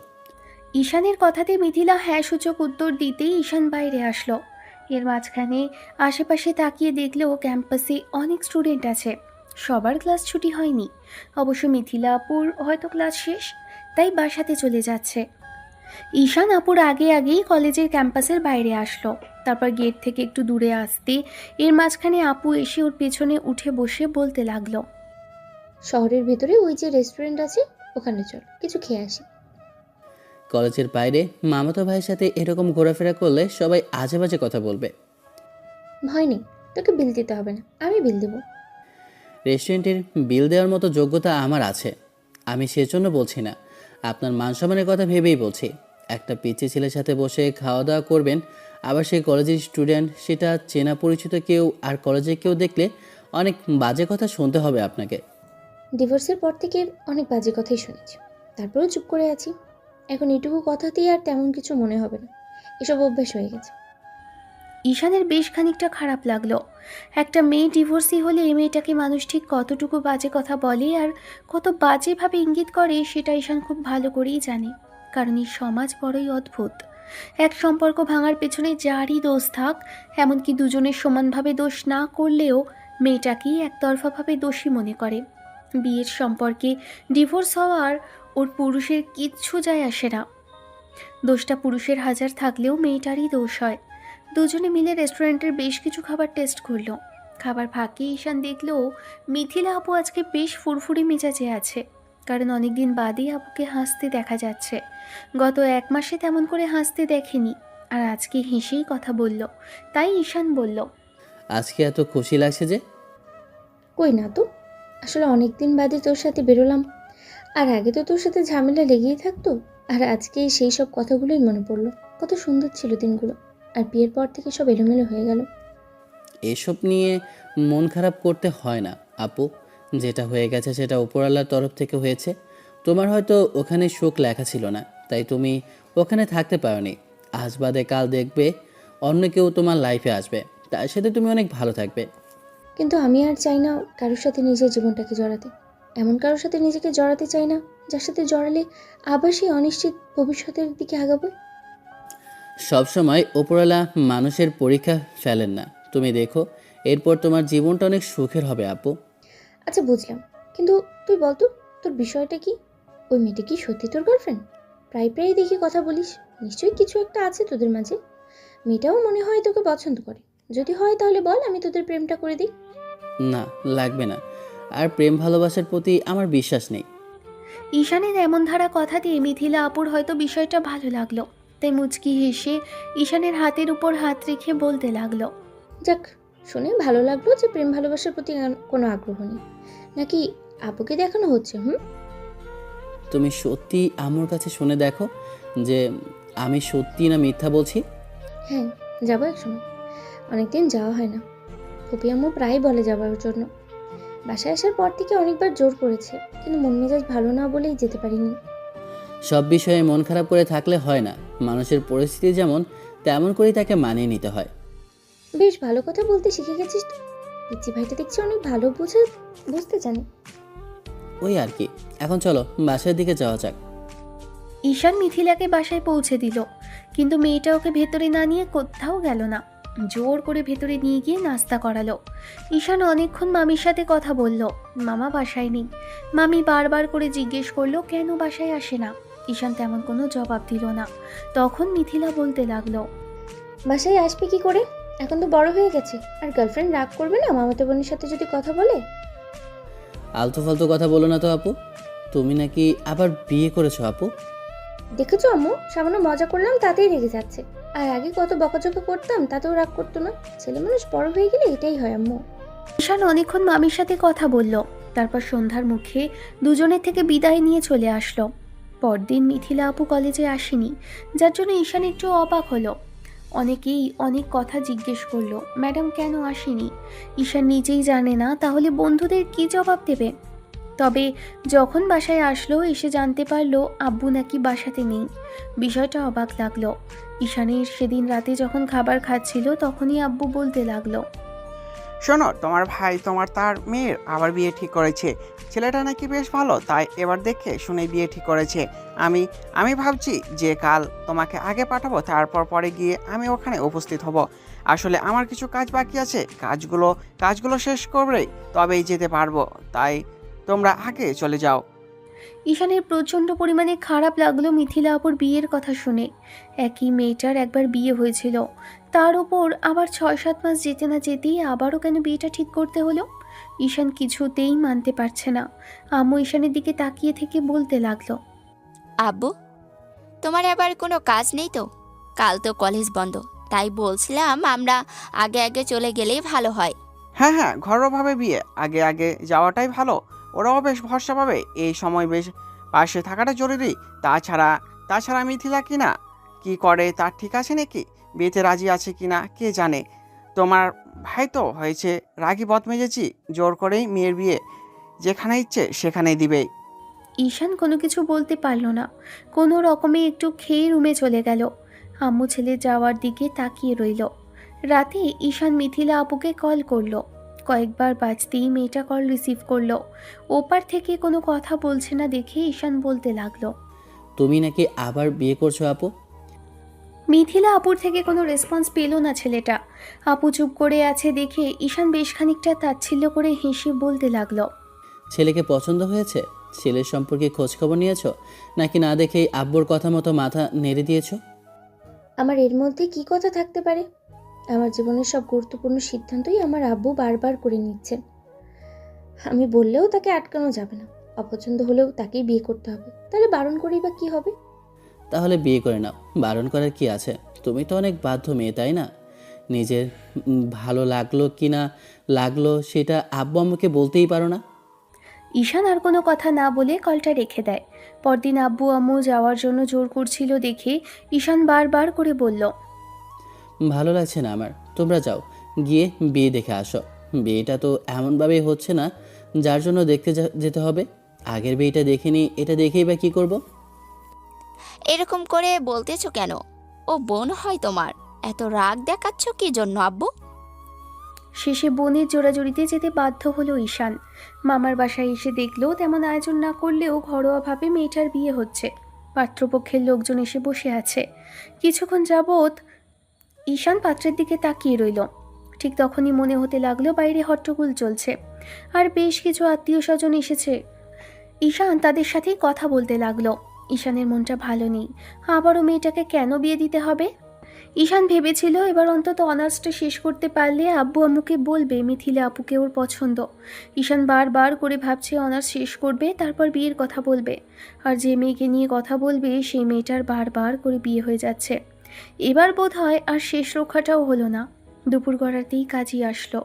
ঈশানের কথাতে মিথিলা হ্যাঁ সূচক উত্তর দিতেই ঈশান বাইরে আসলো। এর মাঝখানে আশেপাশে তাকিয়ে দেখলেও ক্যাম্পাসে অনেক স্টুডেন্ট আছে, সবার ক্লাস ছুটি হয়নি। অবশ্য মিথিলা আপুর হয়তো ক্লাস শেষ, তাই বাসাতে চলে যাচ্ছে। ঈশান আপুর আগে আগেই কলেজের ক্যাম্পাসের বাইরে আসলো। তারপর গেট থেকে একটু দূরে আসতে এর মাঝখানে আপু এসে ওর পেছনে উঠে বসে বলতে লাগলো, শহরের ভেতরে ওই যে রেস্টুরেন্ট আছে, ওখানে চল, কিছু খেয়ে আসি। কলেজের বাইরে মামাতো ভাইয়ের সাথে এরকম ঘোরাফেরা করলে সবাই আজে বাজে কথা বলবে। ভয় নেই, তোকে বিল দিতে হবে না, আমি বিল দেবো। রেস্টুরেন্টের বিল দেওয়ার মতো যোগ্যতা আমার আছে, আমি সেজন্য বলছি না, আপনার মান সম্মানের কথা ভেবেই বলছি। একটা পিচ্চি ছেলের সাথে বসে খাওয়া দাওয়া করবেন, আবার সেই কলেজের স্টুডেন্ট, সেটা চেনা পরিচিত কেউ, আর কলেজে কেউ দেখলে অনেক বাজে কথা শুনতে হবে আপনাকে। ডিভোর্সের পর থেকে অনেক বাজে কথাই শুনেছি, তারপরেও চুপ করে আছি। এখন এটুকু কথাতেই আর তেমন কিছু মনে হবে না, এসব অভ্যাস হয়ে গেছে। ঈশানের বেশ খানিকটা খারাপ লাগলো। একটা মেয়ে ডিভোর্সি হলে এই মেয়েটাকে মানুষ ঠিক কতটুকু বাজে কথা বলে আর কত বাজেভাবে ইঙ্গিত করে সেটা ঈশান খুব ভালো করেই জানে। কারণ এই সমাজ বড়ই অদ্ভুত। এক সম্পর্ক ভাঙার পেছনে যারই দোষ থাক, এমনকি দুজনের সমানভাবে দোষ না করলেও মেয়েটাকেই একতরফাভাবে দোষী মনে করে। বিয়ের সম্পর্কে ডিভোর্স হওয়ার ওর পুরুষের কিচ্ছু যায় আসে না। দোষটা পুরুষের হাজার থাকলেও মেয়েটারই দোষ হয়। দুজনে মিলে রেস্টুরেন্টের বেশ কিছু খাবার টেস্ট করলো। খাবার ফাঁকে ঈশান দেখলো মিথিলা আপু আজকে বেশ ফুরফুরে মেজাজে আছে, কারণ অনেকদিন বাদেই আপুকে হাসতে দেখা যাচ্ছে। গত 1 মাসে তেমন করে হাসতে দেখেনি, আর আজকে হেসেই কথা বলল। তাই ঈশান বলল, আজকে এত খুশি লাগছে যে? কই না তো, আসলে অনেক দিন বাদে তোর সাথে বেরোলাম, আর আগে তো তোর সাথে ঝামেলা লেগেই থাকতো, আর আজকে সেই সব কথাগুলোই মনে পড়লো। কত সুন্দর ছিল দিনগুলো, আর বিয়ের পর থেকে সব এলোমেলো হয়ে গেল। এসব নিয়ে মন খারাপ করতে হয় না আপু, যেটা হয়ে গেছে সেটা উপরওয়ালার তরফ থেকে হয়েছে। তোমার হয়তো ওখানে সুখ লেখা ছিল না, তাই তুমি ওখানে থাকতে পারোনি। আজ বাদে কাল দেখবে অন্য কেউ তোমার লাইফে আসবে, তার সাথে তুমি অনেক ভালো থাকবে। কিন্তু আমি আর চাই না কারোর সাথে নিজের জীবনটাকে জড়াতে। এমন কারোর সাথে নিজেকে জড়াতে চাই না যার সাথে জড়ালে আবার সেই অনিশ্চিত ভবিষ্যতের দিকে আগাবো। সবসময় উপরওয়ালা মানুষের পরীক্ষা ফেলেন না, তুমি দেখো এরপর তোমার জীবনটা অনেক সুখের হবে আপু। আচ্ছা বুঝলাম, কিন্তু তুই বলতো তোর বিষয়টা কি? ওই মেয়েটা কি সত্যি তোর গার্লফ্রেন্ড? প্রায় প্রায় দেখি কথা বলিস, নিশ্চয়ই কিছু একটা আছে তোদের মাঝে। মেয়েটাও মনে হয় তোকে পছন্দ করে, যদি হয় তাহলে বল, আমি তোদের প্রেমটা করে দিই। না, লাগবে না, আর প্রেম ভালোবাসার প্রতি আমার বিশ্বাস নেই। ঈশানের এমন ধারা কথা দিয়ে মিথিলা আপুর হয়তো বিষয়টা ভালো লাগলো, তাই মুচকি হেসে ঈশানের হাতের উপর হাত রেখে বলতে লাগলো, যাক, শুনে ভালো লাগলো যে প্রেম ভালোবাসার প্রতি কোনো আগ্রহ নেই, নাকি আপুকে দেখানো হচ্ছে? তুমি সত্যি আমার কাছে শুনে দেখো যে আমি সত্যি না মিথ্যা বলছি। হ্যাঁ, যাবো এক সময়, অনেকদিন যাওয়া হয় না। ফুপি আম্মু প্রায় বলে যাবার জন্য। বাসায় আসার পর থেকে অনেকবার জোর করেছে, কিন্তু মন মেজাজ ভালো না বলেই যেতে পারিনি। সব বিষয়ে মন খারাপ করে থাকলে হয় না, মানুষের পরিস্থিতি যেমন তেমন করেই তাকে মানিয়ে নিতে হয়। বেশ ভালো কথা বলতে শিখে গেছিস তো। পিচ্চি ভাইটা দেখছি অনেক ভালো বুঝতে জানে। ওই আর কি, এখন চলো বাসার দিকে যাওয়া যাক। ঈশান মিথিলাকে বাসায় পৌঁছে দিল, কিন্তু মেয়েটা ওকে ভেতরে না নিয়ে কোথাও গেল না। জোর করে ভেতরে নিয়ে গিয়ে নাস্তা করালো। ঈশান অনেকক্ষণ মামির সাথে কথা বলল, মামা বাসায় নেই। মামি বারবার করে জিজ্ঞেস করলো কেন বাসায় আসে না। ঈশান তেমন কোনো জবাব দিল না। তখন মিথিলা বলতে লাগলো, বাসায় আসবে কি করে? এখন তো বড় হয়ে গেছে, আর গার্লফ্রেন্ড রাগ করবে না মামাতো বোনের সাথে যদি কথা বলে? আলতু ফালতু কথা বলো না তো আপু, তুমি নাকি আবার বিয়ে করেছো আপু? দেখেছো আম্মু, সামান্য মজা করলাম তাতেই রেগে যাচ্ছে। আর আগে কত বকাঝকা করতাম, তাতেও রাগ করতো না। ছেলে মানুষ বড় হয়ে গেলে এটাই হয় আম্মু। ঈশান অনেকক্ষণ মামির সাথে কথা বলল, তারপর সন্ধ্যার মুখে দুজনের থেকে বিদায় নিয়ে চলে আসলো। পরদিন মিথিলা আপু কলেজে আসেনি, যার জন্য ঈশান একটু অবাক হলো। অনেকেই অনেক কথা জিজ্ঞেস করলো ম্যাডাম কেন আসেনি। ঈশান নিজেই জানে না, তাহলে বন্ধুদের কি জবাব দেবে। তবে যখন বাসায় আসলো এসে জানতে পারলো আব্বু নাকি বাসাতে নেই। বিষয়টা অবাক লাগলো। ঈশানের সেদিন রাতে যখন খাবার খাচ্ছিল তখনই আব্বু বলতে লাগলো, শোনো, তোমার ভাই তার মেয়ের আবার বিয়ে ঠিক করেছে। ছেলেটা নাকি বেশ ভালো, তাই এবার দেখে শুনে বিয়ে ঠিক করেছে। আমি আমি ভাবছি যে কাল তোমাকে আগে পাঠাবো, তারপর পরে গিয়ে আমি ওখানে উপস্থিত হব। আসলে আমার কিছু কাজ বাকি আছে, কাজগুলো শেষ করলেই তবেই যেতে পারবো, তাই তোমরা আগে চলে যাও। ঈশানের প্রচণ্ড পরিমাণে খারাপ লাগলো মিথিলা আপুর বিয়ের কথা শুনে। একই মেয়েটার একবার বিয়ে হয়েছিল, তার ওপর আবার 6-7 মাস যেতে না যেতেই আবারও কেন বিয়েটা ঠিক করতে হলো। ঈশান কিছুতেই মানতে পারছে না। আম্মু ঈশানের দিকে তাকিয়ে থেকে বলতে লাগলো, আব্বু, তোমার আবার কোনো কাজ নেই তো? কাল তো কলেজ বন্ধ, তাই বলছিলাম আমরা আগে আগে চলে গেলেই ভালো হয়। হ্যাঁ হ্যাঁ, ঘরোয়াভাবে বিয়ে, আগে আগে যাওয়াটাই ভালো। ওরাও বেশ ভরসা পাবে। এই সময় বেশ পাশে থাকাটা জরুরি। তাছাড়া মিথিলা কি করে তার ঠিক আছে নাকি? বিয়েতে রাজি আছে কিনা কে জানে। তোমার ভাই তো হয়েছে রাগী বদমেজেছি, জোর করেই মেয়ের বিয়ে যেখানে ইচ্ছে সেখানেই দিবে। ঈশান কোনো কিছু বলতে পারল না। কোনো রকমে একটু খেয়ে রুমে চলে গেল। আম্মু ছেলে যাওয়ার দিকে তাকিয়ে রইল। রাতে ঈশান মিথিলা আপুকে কল করলো। কয়েকবার বাজতেই মেয়েটা কল রিসিভ করলো। ওপার থেকে কোনো কথা বলছে না দেখে ঈশান বলতে লাগলো, তুমি নাকি আবার বিয়ে করছো আপু? মিথিলা আপুর থেকে কোনো রেসপন্স পেল না ছেলেটা। আপু চুপ করে আছে দেখে ঈশান বেশ খানিকটা তাচ্ছিল্য করে হেসে বলতে লাগলো, ছেলেকে পছন্দ হয়েছে? ছেলের সম্পর্কে খোঁজখবর নিয়েছো, নাকি না দেখেই আব্বুর কথা মতো মাথা নেড়ে দিয়েছো? আমার এর মধ্যে কি কথা থাকতে পারে? আমার জীবনের সব গুরুত্বপূর্ণ সিদ্ধান্তই আমার আব্বু বারবার করে নিচ্ছেন। আমি বললেও তাকে আটকানো যাবে না। অপছন্দ হলেও তাকেই বিয়ে করতে হবে। তাহলে বারণ করেই বা কি হবে? তাহলে বিয়ে করে নাও, বারণ করার কি আছে? তুমি তো অনেক বাধ্য মেয়ে, তাই না? নিজের ভালো লাগলো কি না লাগলো সেটা আব্বু আম্মুকে বলতেই পারো না। ঈশান আর কোনো কথা না বলে কলটা রেখে দেয়। পরদিন আব্বু আম্মু যাওয়ার জন্য জোর করছিল দেখে ঈশান বারবার করে বলল, ভালো লাগছে না আমার, তোমরা যাও, গিয়ে বিয়ে দেখে আসো। বিয়েটা তো এমনভাবেই হচ্ছে না যার জন্য দেখতে যেতে হবে। আগের বিয়েটা দেখিনি, এটা দেখেই বা কী করব? এরকম করে বলতেছো কেন? ও বোন হয় তোমার, এত রাগ দেখাচ্ছ কি জন্য আব্বু? শেষে বোনের জোড়াজুড়িতে যেতে বাধ্য হলো ঈশান। মামার বাসায় এসে দেখলো তেমন আয়োজন না করলেও ঘরোয়াভাবে মেয়েটার বিয়ে হচ্ছে। পাত্রপক্ষের লোকজন এসে বসে আছে। কিছুক্ষণ যাবৎ ঈশান পাত্রের দিকে তাকিয়ে রইল। ঠিক তখনই মনে হতে লাগলো বাইরে হট্টগোল চলছে, আর বেশ কিছু আত্মীয় স্বজন এসেছে। ঈশান তাদের সাথেই কথা বলতে লাগলো। ঈশানের মনটা ভালো নেই। আবারও মেয়েটাকে কেন বিয়ে দিতে হবে? ঈশান ভেবেছিল এবার অন্তত অনার্সটা শেষ করতে পারলে আব্বু আম্মুকে বলবে মিথিলা আপুকে ওর পছন্দ। ঈশান বারবার করে ভাবছে অনার্স শেষ করবে, তারপর বিয়ের কথা বলবে। আর যে মেয়েকে নিয়ে কথা বলবে সেই মেয়েটার বারবার করে বিয়ে হয়ে যাচ্ছে। এবার বোধ হয় আর শেষ রক্ষাটাও হলো না। দুপুর গড়াতেই কাজী আসলো।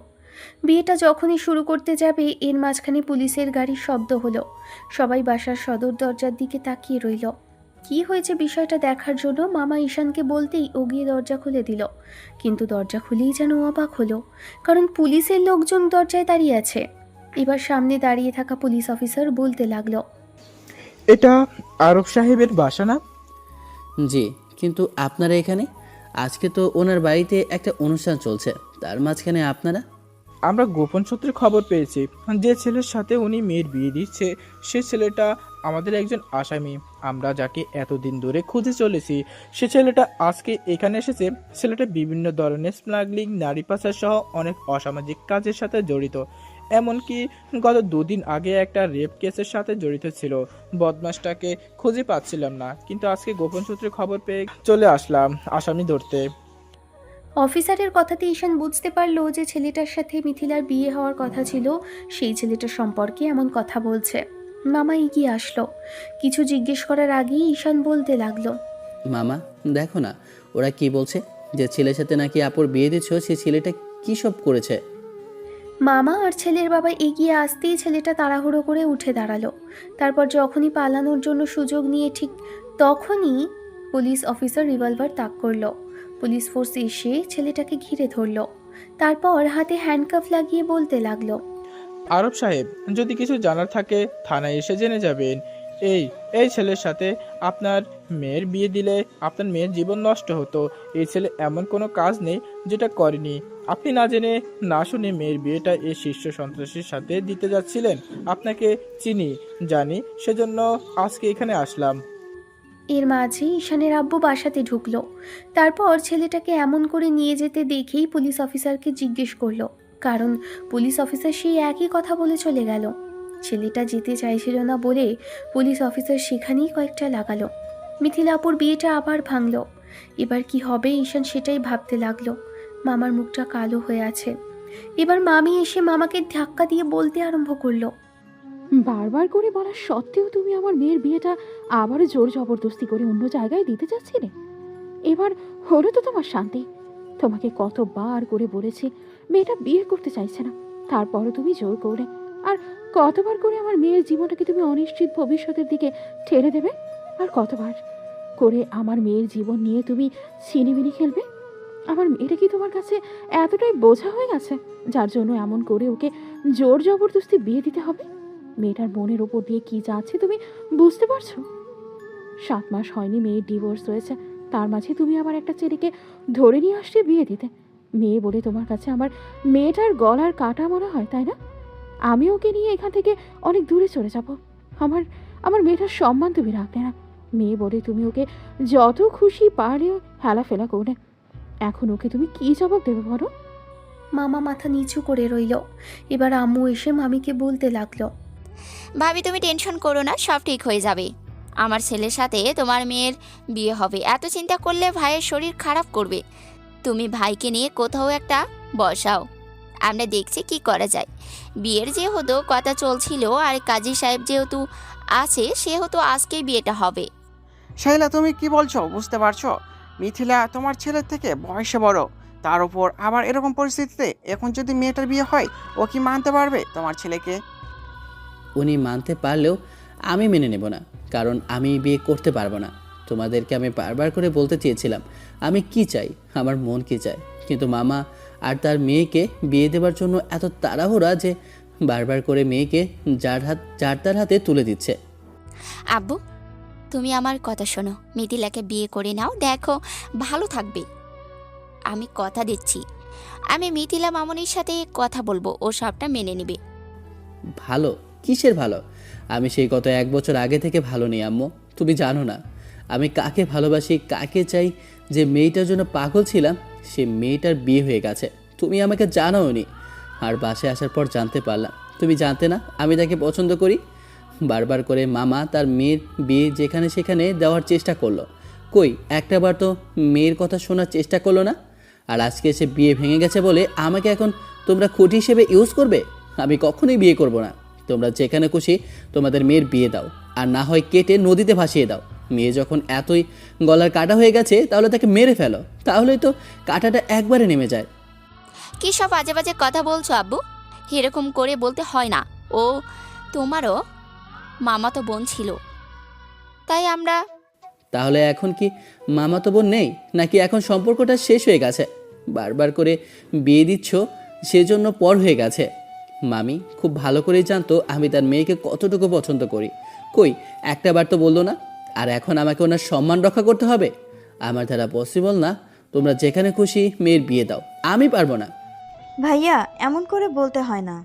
বিয়েটা যখনই শুরু করতে যাবে এর মাঝখানে পুলিশের গাড়ির শব্দ হলো। সবাই বাসার সদর দরজার দিকে তাকিয়ে রইল। কি হয়েছে বিষয়টা দেখার জন্য মামা ঈশানকে বলতেই ও গিয়ে দরজা খুলে দিল। কিন্তু দরজা খুলেই যেন অবাক হলো, কারণ পুলিশের লোকজন দরজায় দাঁড়িয়ে আছে। এবার সামনে দাঁড়িয়ে থাকা পুলিশ অফিসার বলতে লাগলো, এটা আরব সাহেবের বাসা না? জি, কিন্তু আপনারা এখানে? আজকে তো ওনার বাড়িতে একটা অনুষ্ঠান চলছে, তার মাঝখানে আপনারা? আমরা গোপন সূত্রে খবর পেয়েছি যে ছেলের সাথে উনি মেয়ের বিয়ে দিচ্ছে সে ছেলেটা আমাদের একজন আসামি। আমরা যাকে এতদিন ধরে খুঁজে চলেছি সে ছেলেটা আজকে এখানে এসেছে। ছেলেটা বিভিন্ন ধরনের স্মাগলিং, নারী পাচার সহ অনেক অসামাজিক কাজের সাথে জড়িত। এমনকি গত 2 দিন আগে একটা রেপ কেসের সাথে জড়িত ছিল। বদমাসটাকে খুঁজে পাচ্ছিলাম না, কিন্তু আজকে গোপন সূত্রে খবর পেয়ে চলে আসলাম আসামি ধরতে। অফিসারের কথাতে ঈশান বুঝতে পারলো যে ছেলেটার সাথে মিথিলার বিয়ে হওয়ার কথা ছিল সেই ছেলেটার সম্পর্কে এমন কথা বলছে। মামা এগিয়ে আসলো। কিছু জিজ্ঞেস করার আগেই ঈশান বলতে লাগলো, মামা দেখো না, ওরা কি বলছে, যে ছেলের সাথে নাকি আপুর বিয়ে দিচ্ছ, সে ছেলেটা কী সব করেছে? মামা আর ছেলের বাবা এগিয়ে আসতেই ছেলেটা তাড়াহুড়ো করে উঠে দাঁড়ালো। তারপর যখনই পালানোর জন্য সুযোগ নিয়ে ঠিক তখনই পুলিশ অফিসার রিভলভার তাক করলো। পুলিশ ফোর্স এসে ছেলেটাকে ঘিরে ধরলো। তারপর হাতে হ্যান্ডকাফ লাগিয়ে বলতে লাগলো, আরব সাহেব, যদি কিছু জানার থাকে থানায় এসে জেনে যাবেন। এই এই ছেলের সাথে আপনার মেয়ের বিয়ে দিলে আপনার মেয়ের জীবন নষ্ট হতো। এই ছেলে এমন কোনো কাজ নেই যেটা করেনি। আপনি না জেনে না শুনে মেয়ের বিয়েটা এই শীর্ষ সন্ত্রাসীর সাথে দিতে যাচ্ছিলেন। আপনাকে চিনি, জানি, সেজন্য আজকে এখানে আসলাম। এর মাঝে ঈশানের আব্বু বাসাতে ঢুকলো। তারপর ছেলেটাকে এমন করে নিয়ে যেতে দেখেই পুলিশ অফিসারকে জিজ্ঞেস করলো, কারণ পুলিশ অফিসার সেই একই কথা বলে চলে গেল। ছেলেটা যেতে চাইছিল না বলে পুলিশ অফিসার সেখানেই কয়েকটা লাগালো। মিথিলা আপুর বিয়েটা আবার ভাঙলো। এবার কি হবে ঈশান সেটাই ভাবতে লাগলো। মামার মুখটা কালো হয়ে আছে। এবার মামি এসে মামাকে ধাক্কা দিয়ে বলতে আরম্ভ করলো, বারবার করে বলা সত্ত্বেও তুমি আমার মেয়ের বিয়েটা আবারও জোর জবরদস্তি করে অন্য জায়গায় দিতে চাচ্ছিলে। এবার হলো তো তোমার শান্তি। তোমাকে কতবার করে বলেছি মেয়েটা বিয়ে করতে চাইছে না, তারপরও তুমি জোর করে। আর কতবার করে আমার মেয়ের জীবনটাকে তুমি অনিশ্চিত ভবিষ্যতের দিকে ঠেলে দেবে। আর কতবার করে আমার মেয়ের জীবন নিয়ে তুমি ছিনিমিনি খেলবে। আমার মেয়েটা কি তোমার কাছে এতটাই বোঝা হয়ে গেছে যার জন্য এমন করে ওকে জোর জবরদস্তি বিয়ে দিতে হবে? মেয়েটার মনের ওপর দিয়ে কি যাচ্ছে তুমি বুঝতে পারছো? 7 মাস হয়নি মেয়ের ডিভোর্স হয়েছে, তার মাঝে তুমি আবার একটা ছেলেকে ধরে নিয়ে আসছে বিয়ে দিতে। মেয়ে বলে তোমার কাছে আমার মেয়েটার গলার কাটা মনে হয়, তাই না? আমি ওকে নিয়ে এখান থেকে অনেক দূরে চলে যাব। আমার আমার মেয়েটার সম্মান তুমি রাখবে না। মেয়ে বলে তুমি ওকে যত খুশি পারলে হেলাফেলা করে। এখন ওকে তুমি কি জবাব দেবে বলো? মামা মাথা নিচু করে রইল। এবার আম্মু এসে মামিকে বলতে লাগলো, ভাবি তুমি টেনশন করো না, সব ঠিক হয়ে যাবে। আমার ছেলের সাথে তোমার মেয়ের বিয়ে হবে, এত চিন্তা করলে ভাইয়ের শরীর খারাপ করবে। তুমি ভাইকে নিয়ে কোথাও একটা বসাও, আমরা দেখছি কি করা যায়। বিয়ের যেহেতু কথা চলছিল আর কাজী সাহেব যেহেতু আছে সেহেতু আজকেই বিয়েটা হবে। শাইলা, তুমি কি বলছো বুঝতে পারছো? মিথিলা তোমার ছেলের থেকে বয়সে বড়, তার উপর আবার এরকম পরিস্থিতিতে এখন যদি মেয়েটার বিয়ে হয়, ও কি মানতে পারবে তোমার ছেলেকে? উনি মানতে পারলেও আমি মেনে নেব না, কারণ আমি বিয়ে করতে পারবো না। তোমাদেরকে আমি বারবার করে বলতে চেয়েছিলাম আমি কি চাই, আমার মন কি চায়, কিন্তু মামা আর তার মেয়েকে বিয়ে দেওয়ার জন্য এত তাড়াহুড়া যে বারবার করে মেয়েকে যার তার হাতে তুলে দিচ্ছে। আব্বু তুমি আমার কথা শোনো, মিথিলাকে বিয়ে করে নাও, দেখো ভালো থাকবে। আমি কথা দিচ্ছি, আমি মিথিলা মামনির সাথে কথা বলবো, ও সবটা মেনে নেবে। ভালো? কিসের ভালো? আমি সেই গত 1 বছর আগে থেকে ভালো নেই আম্মু। তুমি জানো না আমি কাকে ভালোবাসি, কাকে চাই। যে মেয়েটার জন্য পাগল ছিলাম সে মেয়েটার বিয়ে হয়ে গেছে, তুমি আমাকে জানাওনি। আর বাসায় আসার পর জানতে পারলাম তুমি জানতে না আমি তাকে পছন্দ করি। বারবার করে মামা তার মেয়ের বিয়ে যেখানে সেখানে দেওয়ার চেষ্টা করলো, কই একটাবার তো মেয়ের কথা শোনার চেষ্টা করলো না। আর আজকে সে বিয়ে ভেঙে গেছে বলে আমাকে এখন তোমরা খুঁটি হিসেবে ইউজ করবে। আমি কখনোই বিয়ে করব না। তোমরা যেখানে খুশি তোমাদের মেয়ের বিয়ে দাও, আর না হয় কেটে নদীতে ভাসিয়ে দাও। মেয়ে যখন এতই গলার কাটা হয়ে গেছে তাহলে তাকে মেরে ফেলো, তাহলেই তো কাটাটা একবারে নেমে যায়। কী সব বাজে বাজে কথা বলছো আব্বু? এরকম করে বলতে হয় না। ও তোমারও মামাতো বোন ছিল, তাই আমরা। তাহলে এখন কি মামাতো বোন নেই, নাকি এখন সম্পর্কটা শেষ হয়ে গেছে? বারবার করে বিয়ে দিচ্ছ সেজন্য পর হয়ে গেছে। মামি খুব ভালো করেই জানতো আমি তার মেয়েকে কতটুকু পছন্দ করি, কই একটাবার তো বললো না। আর এখন আমাকে ওনার সম্মান রক্ষা করতে হবে? আমার দ্বারা পসিবল না। তোমরা যেখানে খুশি মেয়ের বিয়ে দাও, আমি পারবো না। ভাইয়া এমন করে বলতে হয় না।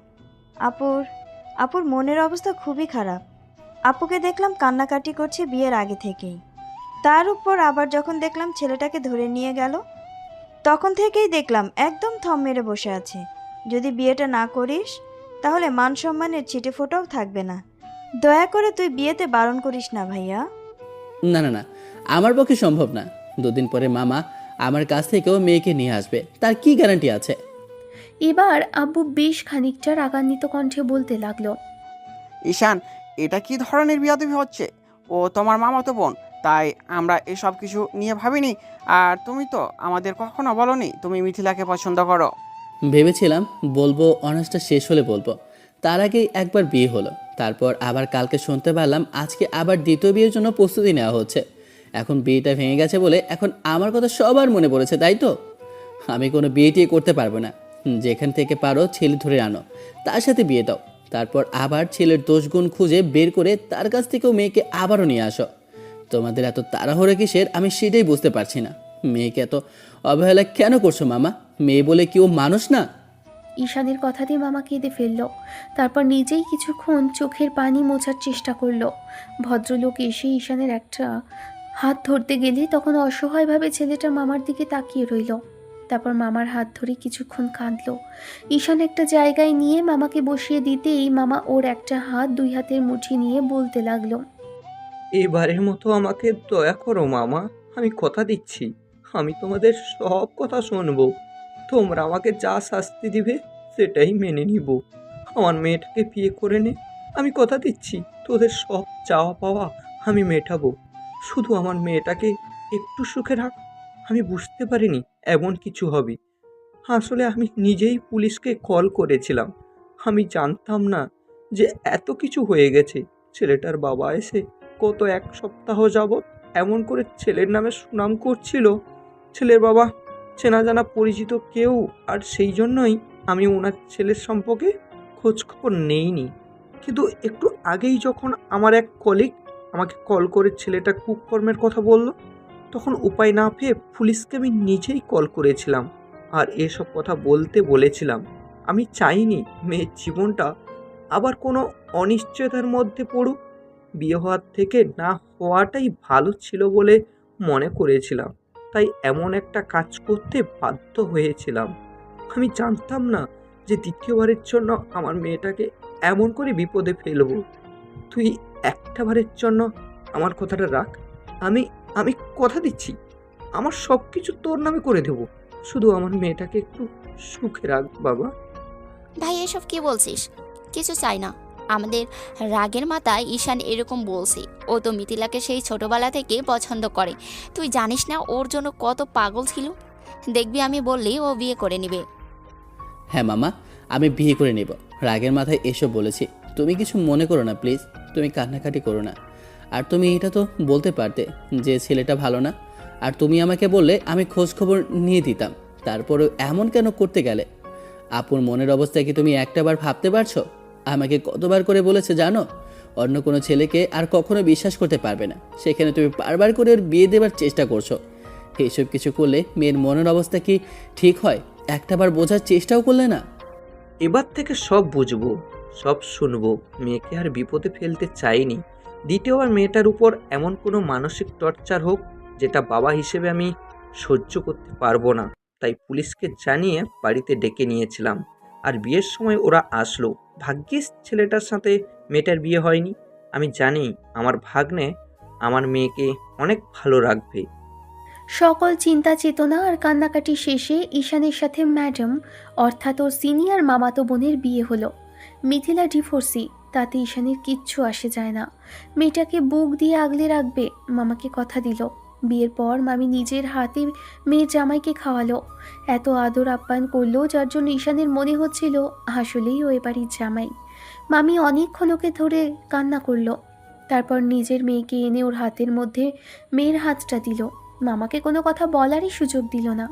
আপুর মনের অবস্থা খুবই খারাপ। আপুকে দেখলাম কান্নাকাটি করছে বিয়ের আগে থেকেই। তার উপর আবার যখন দেখলাম ছেলেটাকে ধরে নিয়ে গেল, তখন থেকেই দেখলাম একদম থম মেরে বসে আছে। যদি বিয়েটা না করিস তাহলে মান সম্মানের ছিটে ফোঁটাও থাকবে না। দয়া করে তুই বিয়েতে বারণ করিস না ভাইয়া। না না না, আমার পক্ষে সম্ভব না। 2 দিন পরে মামা আমার কাছ থেকেও মেয়েকে নিয়ে আসবে, তার কি গ্যারান্টি আছে? এবার আব্বু বেশ খানিকটা রাগান্বিত কণ্ঠে বলতে লাগলো, ঈশান, এটা কি ধরনের বিয়াদবি হচ্ছে? ও তোমার মামাতো বোন, তাই আমরা এসব কিছু নিয়ে ভাবিনি। আর তুমি তো আমাদের কখনো বলনি তুমি মিথিলাকে পছন্দ করো। ভেবেছিলাম বলবো, অনার্সটা শেষ হলে বলবো। তার আগেই একবার বিয়ে হলো, তারপর আবার কালকে শুনতে পারলাম আজকে আবার দ্বিতীয় বিয়ের জন্য প্রস্তুতি নেওয়া হচ্ছে। এখন বিয়েটা ভেঙে গেছে বলে এখন আমার কথা সবার মনে পড়েছে, তাই তো? আমি কোনো বিয়ে টিয়ে করতে পারবো না। যেখান থেকে পারো ছেলে ধরে আনো, তার সাথে বিয়ে দাও। তারপর আবার ছেলের দোষগুণ খুঁজে বের করে তার কাছ থেকেও মেয়েকে আবারও নিয়ে আসো। তোমাদের এত তাড়াহুড়ো কিসের আমি সেটাই বুঝতে পারছি না। মেয়েকে এত অবহেলা কেন করছো মামা? মেয়ে বলে কি ও মানুষ না? ঈশানের কথাতে মামা কেঁদে ফেলল। তারপর নিজেই কিছুক্ষণ চোখের পানি মোছার চেষ্টা করলো। ভদ্রলোক এসে ঈশানের একটা হাত ধরতে গেলে তখন অসহায়ভাবে ছেলেটা মামার দিকে তাকিয়ে রইল। তারপর মামার হাত ধরে কিছুক্ষণ কাঁদলো। ঈশান একটা জায়গায় নিয়ে মামাকে বসিয়ে দিতেই মামা ওর একটা হাত দুই হাতের মুঠি নিয়ে বলতে লাগলো, এবারের মতো আমাকে দয়া করো মামা, আমি কথা দিচ্ছি আমি তোমাদের সব কথা শুনবো। তোমরা আমাকে যা শাস্তি দিবে সেটাই মেনে নিব। আমার মেয়েটাকে বিয়ে করে নে, আমি কথা দিচ্ছি তোদের সব চাওয়া পাওয়া আমি মেটাবো। শুধু আমার মেয়েটাকে একটু সুখে রাখ। আমি বুঝতে পারিনি এমন কিছু হবে। আসলে আমি নিজেই পুলিশকে কল করেছিলাম। আমি জানতাম না যে এত কিছু হয়ে গেছে। ছেলেটার বাবা এসে গত এক সপ্তাহ যাবৎ এমন করে ছেলের নামে সুনাম করছিল। ছেলের বাবা চেনা জানা পরিচিত কেউ, আর সেই জন্যই আমি ওনার ছেলের সম্পর্কে খোঁজখবর নেইনি। কিন্তু একটু আগেই যখন আমার এক কলিগ আমাকে কল করে ছেলেটার কুকর্মের কথা বলল, তখন উপায় না পেয়ে পুলিশকে আমি নিজেই কল করেছিলাম আর এসব কথা বলতে বলেছিলাম। আমি চাইনি মেয়ের জীবনটা আবার কোনো অনিশ্চয়তার মধ্যে পড়ুক। বিয়ে হওয়ার থেকে না হওয়াটাই ভালো ছিল বলে মনে করেছিলাম, তাই এমন একটা কাজ করতে বাধ্য হয়েছিলাম। আমি জানতাম না যে দ্বিতীয়বারের জন্য আমার মেয়েটাকে এমন করে বিপদে ফেলবো। তুই একটা বারের জন্য আমার কথাটা রাখ। আমি আমি কথা দিচ্ছি আমার সব কিছু তোর নামে করে দেব। শুধু আমার মেয়েটাকে একটু সুখে রাখ বাবা। ভাই এসব কি বলছিস? কিছু চাই না। আমাদের রাগের মাথায় ঈশান এরকম বলছি। ও তো মিথিলাকে সেই ছোটবেলা থেকে পছন্দ করে। তুই জানিস না ওর জন্য কত পাগল ছিল। দেখবি আমি বললেই ও বিয়ে করে নেবে। হ্যাঁ মামা, আমি বিয়ে করে নেব। রাগের মাথায় এসব বলেছি, তুমি কিছু মনে করো না প্লিজ। তুমি কান্নাকাটি করো না। আর তুমি এটা তো বলতে পারতে যে ছেলেটা ভালো না, আর তুমি আমাকে বললে আমি খোঁজ খবর নিয়ে দিতাম। তারপরেও এমন কেন করতে গেলে? আপুর মনের অবস্থা কি তুমি একটাবার ভাবতে পারছো? আমাকে কতবার করে বলেছে জানো, অন্য কোনো ছেলেকে আর কখনো বিশ্বাস করতে পারবে না। সেখানে তুমি বারবার করে ওর বিয়ে দেওয়ার চেষ্টা করছো। এইসব কিছু করলে মেয়ের মনের অবস্থা কি ঠিক হয়? একটাবার বোঝার চেষ্টাও করলে না। এবার থেকে সব বুঝবো, সব শুনবো। মেয়েকে আর বিপদে ফেলতে চাইনি। দ্বিতীয়বার মেয়েটার উপর এমন কোনো মানসিক টর্চার হোক যেটা বাবা হিসেবে আমি সহ্য করতে পারবো না। তাই পুলিশকে জানিয়ে বাড়িতে ডেকে নিয়েছিলাম। আর বিয়ের সময় ওরা আসলো। ভাগ্যিস ছেলেটার সাথে মেয়েটার বিয়ে হয়নি। আমি জানি আমার ভাগ্নে আমার মেয়েকে অনেক ভালো রাখবে। সকল চিন্তা চেতনা আর কান্নাকাটি শেষে ঈশানের সাথে ম্যাডাম অর্থাৎ ওর সিনিয়র মামাতো বোনের বিয়ে হলো। মিথিলা ডিভোর্সি, তাতে ঈশানের কিচ্ছু আসে যায় না। মেয়েটাকে বুক দিয়ে আগলে রাখবে, মামাকে কথা দিল। বিয়ের পর মামি নিজের হাতে মেয়ের জামাইকে খাওয়ালো। এত আদর আপ্যায়ন করলো যার জন্য ঈশানের মনে হচ্ছিল আসলেই ও এবাড়ির জামাই। মামি অনেকক্ষণ ওকে ধরে কান্না করলো। তারপর নিজের মেয়েকে এনে ওর হাতের মধ্যে মেয়ের হাতটা দিল। মামাকে কোনো কথা বলারই সুযোগ দিল না।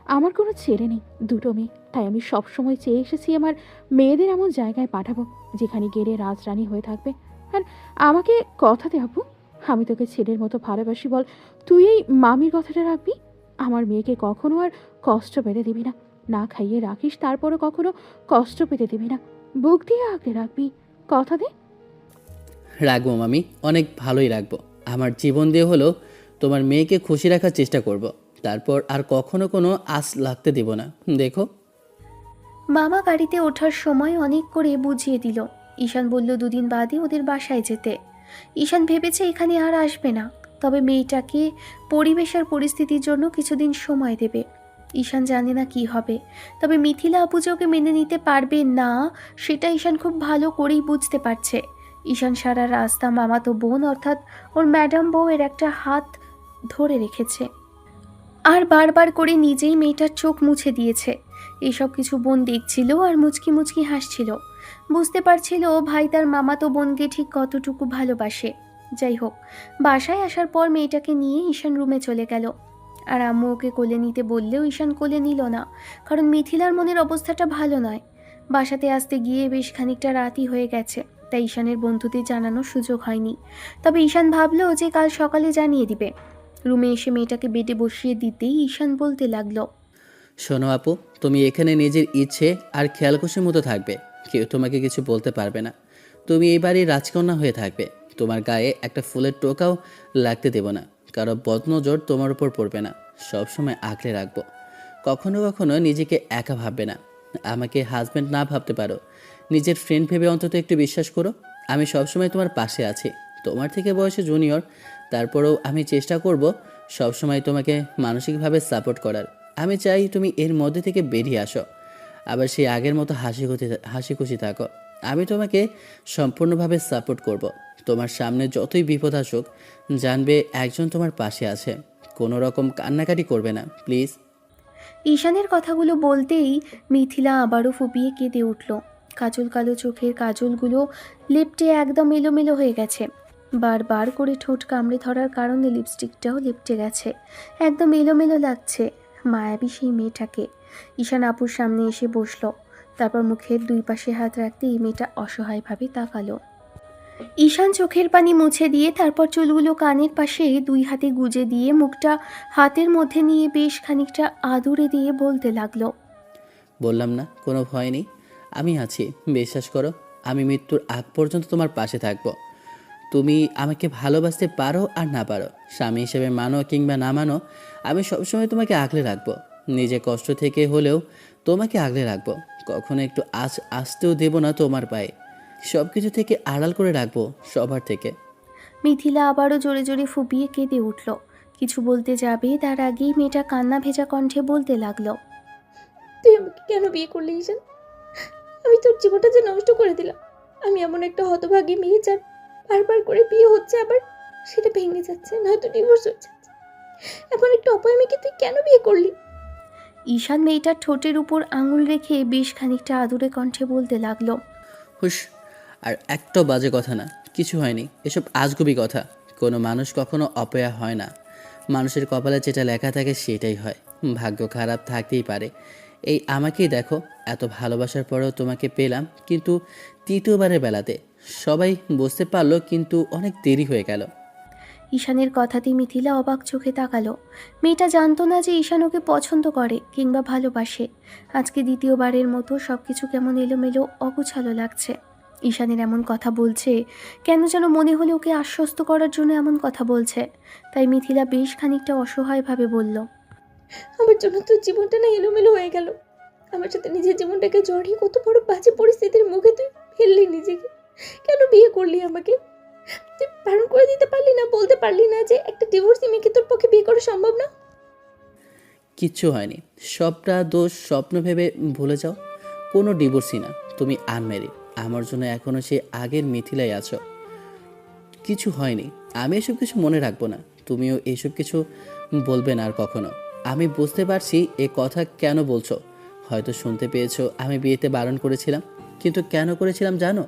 আমার কোনো ছেলে নেই, দুটো মেয়ে। তাই আমি সবসময় চেয়ে এসেছি আমার মেয়েদের এমন জায়গায় পাঠাবো যেখানে গেলে রাজরানী হয়ে থাকবে। আর আমাকে কথা দে আপু, আমি তোকে ছেলের মতো ভালোবাসি। বল তুই এই মামির কথাটা রাখবি। আমার মেয়েকে কখনো আর কষ্ট পেতে দিবি না। না খাইয়ে রাখিস, তারপরও কখনো কষ্ট পেতে দিবি না। বুক দিয়ে আগলে রাখবি, কথা দে। রাখবো মামি, অনেক ভালোই রাখবো। আমার জীবন দিয়ে হলেও তোমার মেয়েকে খুশি রাখার চেষ্টা করব। তারপর আর কখনো কোনো আশ লাগতে দেব না। দেখো। মামা গাড়িতে ওঠার সময় অনেক করে বুঝিয়ে দিল। ঈশান বলল দুদিন বাদে ওদের বাসায় যেতে। ঈশান ভেবেছে এখানে আর আসবে না, তবে মেয়েটাকে পরিবেশ আর পরিস্থিতির জন্য কিছুদিন সময় দেবে। ঈশান জানে না কি হবে, তবে মিথিলা আপু যে ওকে মেনে নিতে পারবে না সেটা ঈশান খুব ভালো করেই বুঝতে পারছে। ঈশান সারা রাস্তা মামাতো বোন অর্থাৎ ওর ম্যাডাম বউয়ের একটা হাত ধরে রেখেছে আর বারবার করে নিজেই মেয়েটার চোখ মুছে দিয়েছে। এসব কিছু বোন দেখছিল আর মুচকি মুচকি হাসছিল। বুঝতে পারছিল ভাই তার মামাতো বোনকে ঠিক কতটুকু ভালোবাসে। যাই হোক, বাসায় আসার পর মেয়েটাকে নিয়ে ঈশান রুমে চলে গেল। আর আম্মু ওকে কোলে নিতে বললেও ঈশান কোলে নিল না, কারণ মিথিলার মনের অবস্থাটা ভালো নয়। বাসাতে আসতে গিয়ে বেশ খানিকটা রাতই হয়ে গেছে, তাই ঈশানের বন্ধুদের জানানোর সুযোগ হয়নি। তবে ঈশান ভাবলো যে কাল সকালে জানিয়ে দিবে। রুমে এসে মেয়েটাকে বেডে বসিয়ে দিতেই ঈশান বলতে লাগলো, শোনো আপু, তুমি এখানে নিজের ইচ্ছে আর খেয়ালখুশির মতো থাকবে, কেউ তোমাকে কিছু বলতে পারবে না। তুমি এই বাড়ির রাজকন্যা হয়ে থাকবে, তোমার গায়ে একটা ফুলের টোকাও লাগতে দেব না, কারো বদনজর তোমার উপর পড়বে না, সবসময় আঁকড়ে রাখবো। কখনো কখনো নিজেকে একা ভাববে না, আমাকে হাজব্যান্ড না ভাবতে পারো, নিজের ফ্রেন্ড ভেবে অন্তত একটু বিশ্বাস করো। আমি সবসময় তোমার পাশে আছি, তোমার থেকে বয়সে জুনিয়র, তারপরেও আমি চেষ্টা করব সবসময় তোমাকে মানসিকভাবে সাপোর্ট করার। আমি চাই তুমি এর মধ্যে থেকে বেরিয়ে আসো, আবার সেই আগের মতো হাসি খুশি থাকো। আমি তোমাকে সম্পূর্ণভাবে সাপোর্ট করব। তোমার সামনে যতই বিপদ আসুক, জানবে একজন তোমার পাশে আছে। কোনো রকম কান্নাকাটি করবে না প্লিজ। ঈশানের কথাগুলো বলতেই মিথিলা আবারও ফুপিয়ে কেঁদে উঠল। কাজল কালো চোখের কাজলগুলো লেপ্টে একদম এলোমেলো হয়ে গেছে। বারবার করে ঠোঁট কামড়ে ধরার কারণে লিপস্টিকটাও লেপ্টে গেছে, একদম এলোমেলো লাগছে। মায়াবী সেই মেয়েটাকে। ঈশান আপুর সামনে এসে বসলো, তারপর মুখের দুই পাশে হাত রাখতেই মেয়েটা অসহায়ভাবে তাকালো। ঈশান চোখের পানি মুছে দিয়ে তারপর চুলগুলো কানের পাশে দুই হাতে গুজে দিয়ে মুখটা হাতের মধ্যে নিয়ে বেশ খানিকটা আদুরে দিয়ে বলতে লাগলো, বললাম না কোনো ভয় নেই, আমি আছি, বিশ্বাস করো। আমি মৃত্যুর আগ পর্যন্ত তোমার পাশে থাকবো। তুমি আমাকে ভালোবাসতে পারো আর না পারো, স্বামী হিসেবে মানো কিংবা না মানো, আমি সবসময় তোমাকে আগলে রাখবো। নিজে কষ্ট থেকে হলেও তোমাকে আগলে রাখবো। কখনো একটু আসতেও দেব না তোমার পায়ে, সব কিছু থেকে আড়াল করে রাখবো সবার থেকে। মিথিলা আবারও জোরে জোরে ফুপিয়ে কেঁদে উঠল। কিছু বলতে যাবে তার আগেই মেয়েটা কান্না ভেজা কণ্ঠে বলতে লাগলো, তুই আমাকে কেন বিয়ে করলি ঈশান? আমি তোর জীবনটা যে নষ্ট করে দিলাম। আমি এমন একটা হতভাগী মেয়ে যার বারবার করে বিয়ে হচ্ছে, আবার সেটা ভেঙে যাচ্ছে, নয়তো ডিভোর্স হয়ে যাচ্ছে। এমন একটা অপয়া মেয়েকে তুই কেন বিয়ে করলি? ঈশান মেয়েটার ঠোঁটের উপর আঙুল রেখে বেশ খানিকটা আদুরে কণ্ঠে বলতে লাগলো, হুশ, আর একটা বাজে কথা না, কিছু হয়নি, এসব আজগুবি কথা। কোনো মানুষ কখনো অপয়া হয় না, মানুষের কপালে যেটা লেখা থাকে সেটাই হয়। ভাগ্য খারাপ থাকতেই পারে। এই আমাকেই দেখো, এত ভালোবাসার পরেও তোমাকে পেলাম, কিন্তু তৃতীয়বারের বেলাতে সবাই বুঝতে পারলো, কিন্তু অনেক দেরি হয়ে গেল। ঈশানের কথাতেই মিথিলা অবাক চোখে তাকালো। মেয়েটা জানতো না যে ঈশান ওকে পছন্দ করে কিংবা ভালোবাসে। আজকে দ্বিতীয়বারের মতো সবকিছু কেমন এলোমেলো অগোছালো লাগছে। ঈশানের এমন কথা বলছে কেন যেন মনে হলে ওকে আশ্বস্ত করার জন্য এমন কথা বলছে। তাই মিথিলা বেশ খানিকটা অসহায়ভাবে বলল, আমার জন্য তোর জীবনটা না এলোমেলো হয়ে গেল। আমার সাথে নিজের জীবনটাকে জড়িয়ে কত বড় বাজে পরিস্থিতির মুখে তুই ফেললি নিজেকে। কেন বিয়ে করলি আমাকে? তুই বারণ করে দিতে পারলি না, বলতে পারলি না যে একটা ডিভোর্সি মেয়েকে তোর পক্ষে বিয়ে করা সম্ভব না? কিচ্ছু হয়নি, সবটা দোষ স্বপ্ন ভেবে ভুলে যাও। কোনো ডিভোর্সই না, তুমি আনম্যারিড, আমার জন্য এখনও সেই আগের মিথিলাই আছো। কিছু হয়নি, আমি এসব কিছু মনে রাখবো না, তুমিও এসব কিছু বলবে না আর কখনো। আমি বুঝতে পারছি এ কথা কেন বলছো, হয়তো শুনতে পেয়েছো আমি বিয়েতে বারণ করেছিলাম, কিন্তু কেন করেছিলাম জানো?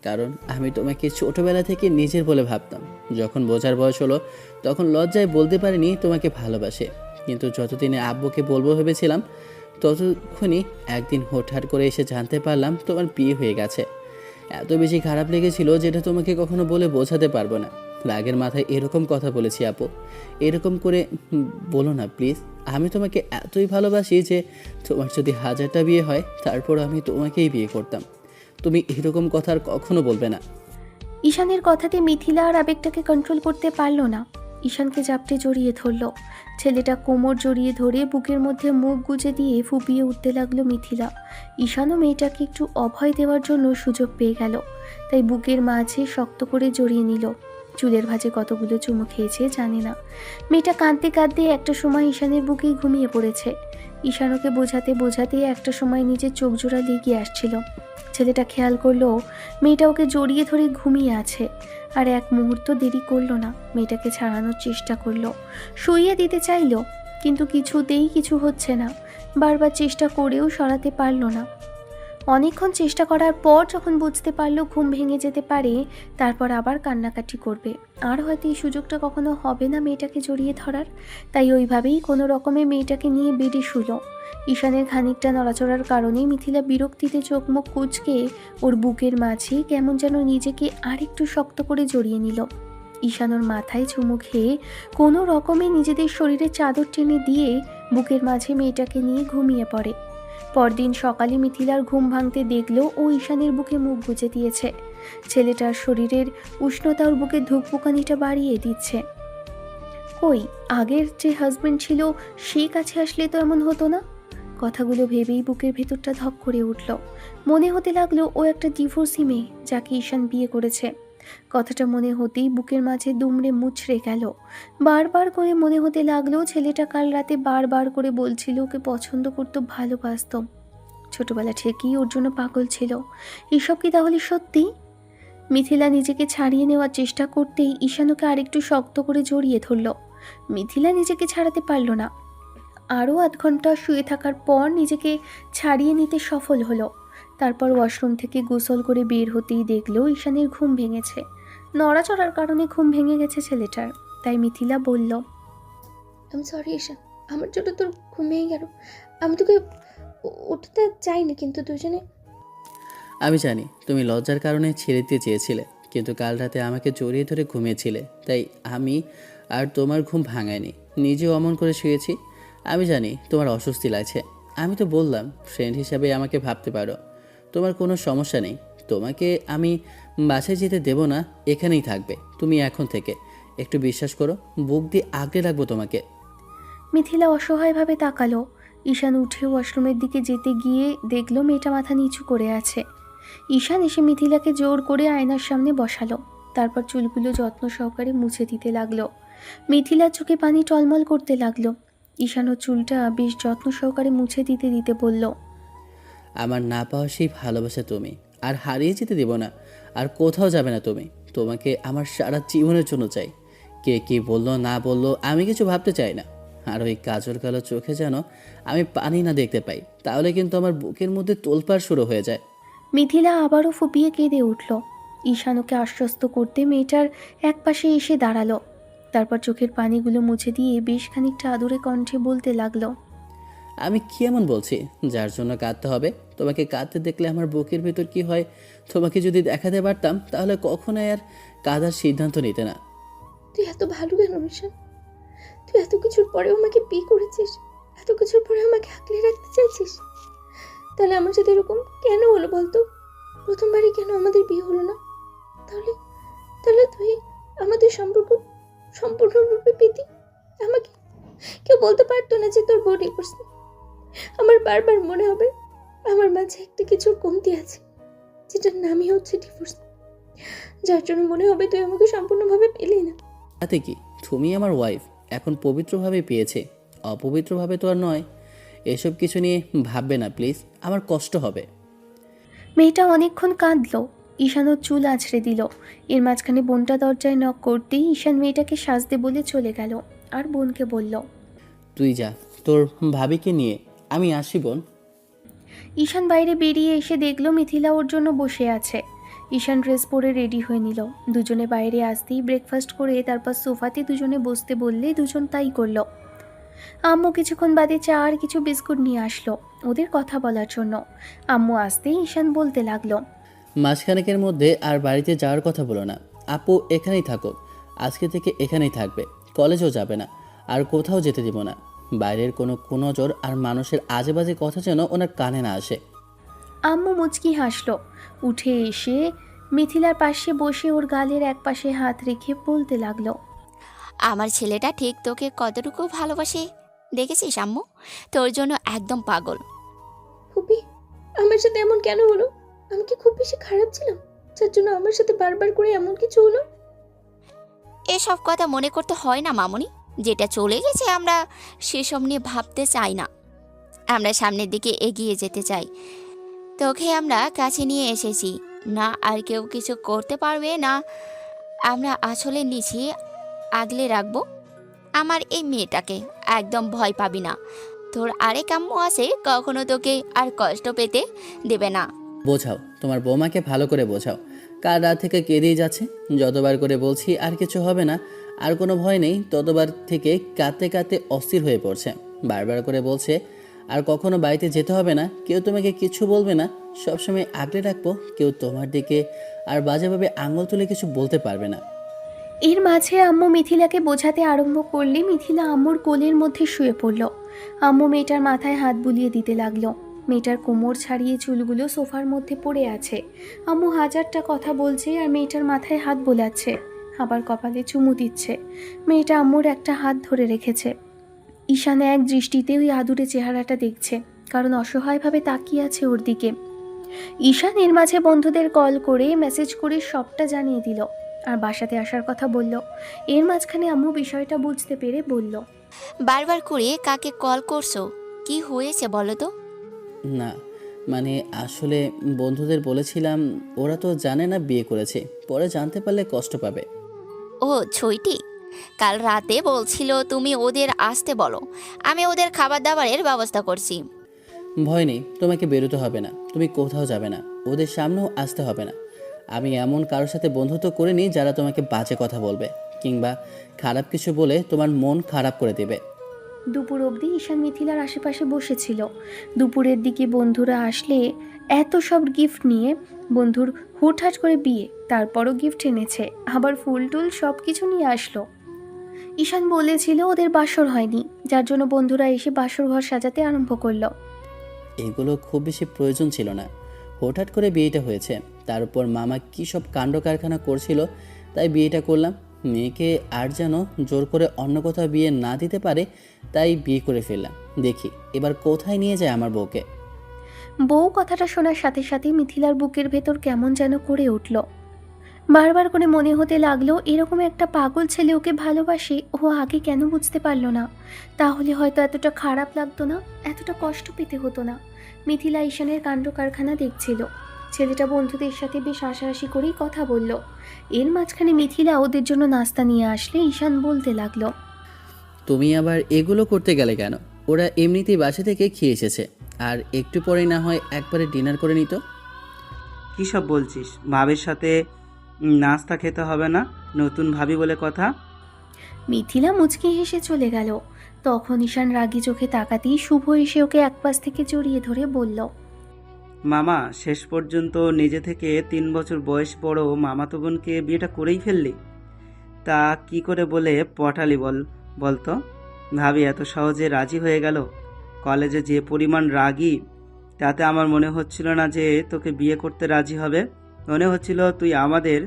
কারণ আমি তোমাকে ছোটোবেলা থেকে নিজের বলে ভাবতাম। যখন বোঝার বয়স হলো তখন লজ্জায় বলতে পারিনি তোমাকে ভালোবাসে, কিন্তু যতদিনে আব্বুকে বলবো ভেবেছিলাম ততক্ষণই একদিন হঠাৎ করে এসে জানতে পারলাম তোমার বিয়ে হয়ে গেছে। এত বেশি খারাপ লেগেছিল যেটা তোমাকে কখনো বলে বোঝাতে পারবো না। রাগের মাথায় এরকম কথা বলেছি আপু, এরকম করে বলো না প্লিজ। আমি তোমাকে এতই ভালোবাসি যে তোমার যদি 1000টা বিয়ে হয় তারপর আমি তোমাকেই বিয়ে করতাম। তুমি এরকম কথা আর কখনো বলবে না। ঈশানের কথাতে মিথিলা আর আবেগটাকে কন্ট্রোল করতে পারল না। ঈশানকে জাপটে জড়িয়ে ধরল। ছেলেটা কোমর জড়িয়ে ধরে বুকের মধ্যে মুখ গুজে দিয়ে ফুপিয়ে উঠতে লাগলো মিথিলা। ঈশানও মেয়েটাকে একটু অভয় দেওয়ার জন্য সুযোগ পেয়ে গেল, তাই বুকের মাঝে শক্ত করে জড়িয়ে নিল। চুলের ভাঁজে কতগুলো চুমু খেয়েছে জানে না। মেয়েটা কাঁদতে কাঁদতে একটা সময় ঈশানের বুকেই ঘুমিয়ে পড়েছে। ঈশান ওকে বোঝাতে বোঝাতে একটা সময় নিজের চোখ জোড়া লেগে আসছিল। ছেলেটা খেয়াল করলো মেয়েটা ওকে জড়িয়ে ধরে ঘুমিয়ে আছে, আর এক মুহূর্ত দেরি করলো না, মেয়েটাকে ছাড়ানোর চেষ্টা করলো, শুইয়ে দিতে চাইলো, কিন্তু কিছুতেই কিছু হচ্ছে না। বারবার চেষ্টা করেও সরাতে পারলো না। অনেকক্ষণ চেষ্টা করার পর যখন বুঝতে পারলো ঘুম ভেঙে যেতে পারে, তারপর আবার কান্নাকাটি করবে, আর হয়তো এই সুযোগটা কখনো হবে না মেয়েটাকে জড়িয়ে ধরার, তাই ওইভাবেই কোনো রকমে মেয়েটাকে নিয়ে বেডে শুলো। ঈশানের খানিকটা নড়াচড়ার কারণে মিথিলা বিরক্তিতে চোখ মুখ কুঁচকে ওর বুকের মাঝে কেমন যেন নিজেকে আরেকটু শক্ত করে জড়িয়ে নিল। ঈশান ওর মাথায় চুমু খেয়ে কোনো রকমে নিজেদের শরীরে চাদর টেনে দিয়ে বুকের মাঝে মেয়েটাকে নিয়ে ঘুমিয়ে পড়ে। পরদিন সকালে মিথিলার ঘুম ভাঙতে দেখলো ও ঈশানের বুকে মুখ গুজে দিয়েছে। ছেলেটার শরীরের উষ্ণতা ওর বুকে ধুকপুকানিটা বাড়িয়ে দিচ্ছে। কই, আগের যে হাজবেন্ড ছিল সে কাছে আসলে তো এমন হতো না। কথাগুলো ভেবেই বুকের ভেতরটা ধক করে উঠল। মনে হতে লাগলো ও একটা ডিভোর্সি মেয়ে যাকে ঈশান বিয়ে করেছে। কথাটা মনে হতেই বুকের মাঝে দুমড়ে মুচড়ে গেল। বারবার করে মনে হতে লাগলো ছেলেটা কাল রাতে বারবার করে বলছিল ওকে পছন্দ করতো, ভালোবাসত, ছোটবেলা থেকেই ওর জন্য পাগল ছিল। এসব কি তাহলে সত্যি? মিথিলা নিজেকে ছাড়িয়ে নেওয়ার চেষ্টা করতেই ঈশান ওকে আরেকটু শক্ত করে জড়িয়ে ধরল। মিথিলা নিজেকে ছাড়াতে পারল না। আরও আধ ঘন্টা শুয়ে থাকার পর নিজেকে ছাড়িয়ে নিতে সফল হলো। তারপর ওয়াশরুম থেকে গোসল করে বের হতেই দেখলো ঈশানের ঘুম ভেঙেছে। নড়াচড়ার কারণে ঘুম ভেঙে গেছে ছেলেটার। তাই মিথিলা বলল, আমি সরি ঈশান, আমার জন্য তোর ঘুম ভেঙে গেল। আমি তোকে উঠতে চাইনি, কিন্তু দুজনে। আমি জানি তুমি লজ্জার কারণে ছেড়ে দিতে চেয়েছিলে, কিন্তু কাল রাতে আমাকে জড়িয়ে ধরে ঘুমিয়েছিলে, তাই আমি আর তোমার ঘুম ভাঙায়নি, নিজেও অমন করে শুয়েছি। আমি জানি তোমার অস্বস্তি লাগছে, আমি তো বললাম ফ্রেন্ড হিসাবে আমাকে ভাবতে পারো, তোমার কোনো সমস্যা নেই। তোমাকে আমি বাসায় যেতে দেব না, এখানেই থাকবে তুমি এখন থেকে। একটু বিশ্বাস করো, বুক দিয়ে আগলে রাখবো তোমাকে। মিথিলা অসহায়ভাবে তাকালো। ঈশান উঠে ওয়াশরুমের দিকে যেতে গিয়ে দেখলো মেয়েটা মাথা নিচু করে আছে। ঈশান এসে মিথিলাকে জোর করে আয়নার সামনে বসালো। তারপর চুলগুলো যত্ন সহকারে মুছে দিতে লাগলো। মিথিলার চোখে পানি টলমল করতে লাগলো। ঈশান ওর চুলটা বেশ যত্ন সহকারে মুছে দিতে দিতে বলল, আমার না পাওয়া সেই ভালোবাসা তুমি আর হারিয়ে যেতে দেব না, আর কোথাও যাবে না তুমি। তোমাকে আমার সারা জীবনের জন্য চাই। কে কি বললো না বললো আমি কিছু ভাবতে চাই না। আর ওই কাজল কালো চোখে যেন আমি পানি না দেখতে পাই, তাহলে কিন্তু আমার বুকের মধ্যে তোলপাড় শুরু হয়ে যায়। মিথিলা আবারও ফুপিয়ে কেঁদে উঠল। ঈশান ওকে আশ্বস্ত করতে মেয়েটার এক পাশে এসে দাঁড়ালো। তারপর চোখের পানিগুলো মুছে দিয়ে বেশ খানিকটা আদুরে কণ্ঠে বলতে লাগলো, আমি কি এমন বলছি যার জন্য কাঁদতে হবে? তোমাকে কাঁদতে দেখলে আমার বুকের ভেতর কি হয় তোমাকে যদি দেখাতে পারতাম, তাহলে কখনোই আর কাঁদার সিদ্ধান্ত নিতে না। তুই এত ভালো কেন ঈশান? তুই এত কিছুর পরেও আমাকে বিয়ে করেছিস, এত কিছুর পরে আমাকে আঁকলে রাখতে চাইছিস। তাহলে আমার সাথে এরকম কেন হলো বলতো? প্রথমবারই কেন আমাদের বিয়ে হলো না? তাহলে তাহলে তুই আমাদের সম্পর্ক সম্পূর্ণরূপে পেতি। আমাকে কেউ বলতে পারতো না যে তোর বউ ডিভোর্স। আমার বারবার মনে হবে আমার মাঝে একটা কিছুর কমতি আছে, যেটার নামই হচ্ছে ডিভোর্স, যার জন্য মনে হবে তুই আমাকে সম্পূর্ণভাবে পেলি না। তাতে কি, তুমি আমার ওয়াইফ, এখন পবিত্রভাবে পেয়েছে, অপবিত্রভাবে তো আর নয়। এসব কিছু নিয়ে ভাববে না প্লিজ, আমার কষ্ট হবে। মেয়েটা অনেকক্ষণ কাঁদলো। ঈশান ওর চুল আছড়ে দিল। এর মাঝখানে বোনটা দরজায় নক করতেই ঈশান মেয়েটাকে সাজতে বলে চলে গেল আর বোনকে বলল, তুই যা তোর ভাবিকে নিয়ে, আমি আসি বোন। ঈশান বাইরে বেরিয়ে এসে দেখলো মিথিলা ওর জন্য বসে আছে। ঈশান ড্রেস পরে রেডি হয়ে নিল। দুজনে বাইরে আসতেই ব্রেকফাস্ট করে তারপর সোফাতে দুজনে বসতে বললে দুজন তাই করলো। আম্মু কিছুক্ষণ বাদে চা আর কিছু বিস্কুট নিয়ে আসলো ওদের কথা বলার জন্য। আম্মু আসতেই ঈশান বলতে লাগলো, মাসখানেকের মধ্যে আর বাড়িতে যাওয়ার কথা বলো না। আপু এখানেই থাকুক, আজকে থেকে এখানেই থাকবে, কলেজও যাবে না, আর কোথাও যেতে দিব না। বাইরের কোনো কুনজর আর মানুষের আজে বাজে কথা যেন ওনার কানে না আসে। আম্মু মুচকি হাসলো। উঠে এসে মিথিলার পাশে বসে ওর গালের এক পাশে হাত রেখে বলতে লাগলো, আমার ছেলেটা ঠিক তোকে কতটুকু ভালোবাসে দেখেছিস আম্মু? তোর জন্য একদম পাগল। ফুপি, আমার সাথে এমন কেন হলো? আমি কি খুব বেশি খারাপ ছিলাম যার জন্য আমার সাথে বারবার করে এমন কিছু হলো? এসব কথা মনে করতে হয় না মামুনি, যেটা চলে গেছে আমরা সেসব নিয়ে ভাবতে চাই না। আমরা সামনের দিকে এগিয়ে যেতে চাই। তোকে আমরা কাছে নিয়ে এসেছি না, আর কেউ কিছু করতে পারবে না। আমরা আসলে নিচে আগলে রাখবো আমার এই মেয়েটাকে, একদম ভয় পাবি না। তোর আরেক আম্মু আছে, কখনো তোকে আর কষ্ট পেতে দেবে না। বোঝাও, তোমার বৌমাকে ভালো করে বোঝাও। কাল রাত থেকে কেঁদেই যাচ্ছে। যতবার করে বলছি আর কিছু হবে না, আর কোনো ভয় নেই, ততবার থেকে কাঁদতে কাঁদতে অস্থির হয়ে পড়ছে। বারবার করে বলছে আর কখনো বাড়িতে যেতে হবে না, কেউ তোমাকে কিছু বলবে না, সবসময় আগলে রাখবো, কেউ তোমার দিকে আর বাজেভাবে আঙুল তুলে কিছু বলতে পারবে না। এর মাঝে আম্মু মিথিলাকে বোঝাতে আরম্ভ করলে মিথিলা আম্মুর কোলের মধ্যে শুয়ে পড়ল। আম্মু মেয়েটার মাথায় হাত বুলিয়ে দিতে লাগলো। মেয়েটার কোমর ছাড়িয়ে চুলগুলো সোফার মধ্যে পড়ে আছে। আম্মু হাজারটা কথা বলছে আর মেয়েটার মাথায় হাত বোলাচ্ছে, আবার কপালে চুমু দিচ্ছে। মেয়েটা আম্মুর একটা হাত ধরে রেখেছে। ঈশান এক দৃষ্টিতে ওই আদুরে চেহারাটা দেখছে, কারণ অসহায়ভাবে তাকিয়ে আছে ওর দিকে। ঈশান এর মাঝে বন্ধুদের কল করে মেসেজ করে সবটা জানিয়ে দিল আর বাসাতে আসার কথা বলল। এর মাঝখানে আম্মু বিষয়টা বুঝতে পেরে বলল, বারবার করে কাকে কল করছো? কি হয়েছে বলো তো? না মানে আসলে বন্ধুদের বলেছিলাম, ওরা তো জানে না বিয়ে করেছে, পরে জানতে পারলে কষ্ট পাবে। ও ছইটি, কাল রাতে বলছিল তুমি ওদের আসতে বলো, আমি ওদের খাবার দাবারের ব্যবস্থা করছি। ভয় নেই, তোমাকে বেরোতে হবে না, তুমি কোথাও যাবে না, ওদের সামনেও আসতে হবে না। আমি এমন কারোর সাথে বন্ধুত্ব করিনি যারা তোমাকে বাজে কথা বলবে কিংবা খারাপ কিছু বলে তোমার মন খারাপ করে দেবে। দুপুর অবধি ঈশান মিথিলার আশেপাশে বসেছিল। দুপুরের দিকে বন্ধুরা আসলে এত সব গিফট নিয়ে, বন্ধুর হুটহাট করে বিয়ে, তারপরও গিফট এনেছে, আবার ফুল টুল সব কিছু নিয়ে আসলো। ঈশান বলেছিল ওদের বাসর হয়নি, যার জন্য বন্ধুরা এসে বাসর ঘর সাজাতে আরম্ভ করলো। এগুলো খুব বেশি প্রয়োজন ছিল না, হঠাৎ করে বিয়েটা হয়েছে, তার উপর মামা কী সব কাণ্ড কারখানা করছিল, তাই বিয়েটা করলাম। মেয়েকে আর যেন জোর করে অন্য কোথাও বিয়ে না দিতে পারে, তাই বিয়ে করে ফেললাম। দেখি এবার কোথায় নিয়ে যায় আমার বউকে। বউ কথাটা শোনার সাথে সাথে মিথিলার বুকের ভেতর কেমন যেন করে উঠল। বারবার করে মনে হতে লাগলো এরকম একটা পাগল ছেলে ওকে ভালোবাসে, ও আগে কেন বুঝতে পারলো না? তাহলে হয়তো এতটা খারাপ লাগতো না, এতটা কষ্ট পেতে হতো না। মিথিলা ঈশানের কাণ্ড কারখানা দেখছিল। ছেলেটা বন্ধুদের সাথে বেশ হাসাহাসি করেই কথা বলল। এর মাঝখানে মিথিলা ওদের জন্য নাস্তা নিয়ে আসলে ঈশান বলতে লাগলো, তুমি আবার এগুলো করতে গেলে কেন? ওরা এমনিতেই বাসা থেকে খেয়ে এসেছে, আর একটু পরেই না হয় একবারে ডিনার করে নিত। কী সব বলছিস? ভাবির সাথে নাস্তা খেতে হবে না, নতুন ভাবি বলে কথা। মিথিলা মুচকি হেসে চলে গেল। তখন ঈশান রাগী চোখে তাকাতেই শুভ এসে ওকে একপাশ থেকে জড়িয়ে ধরে বলল, মামা, শেষ পর্যন্ত নিজে থেকে 3 বছর বয়স বড় মামাতো বোনকে বিয়েটা করেই ফেললি। তা কি করে বলে পটালি বলতো? ভাবি এত সহজে রাজি হয়ে গেল। কলেজে যে পরিমাণ রাগী, তাতে আমার মনে হচ্ছিল না যে তোকে বিয়ে করতে রাজি হবে। মনে হচ্ছিল তুই আমাদের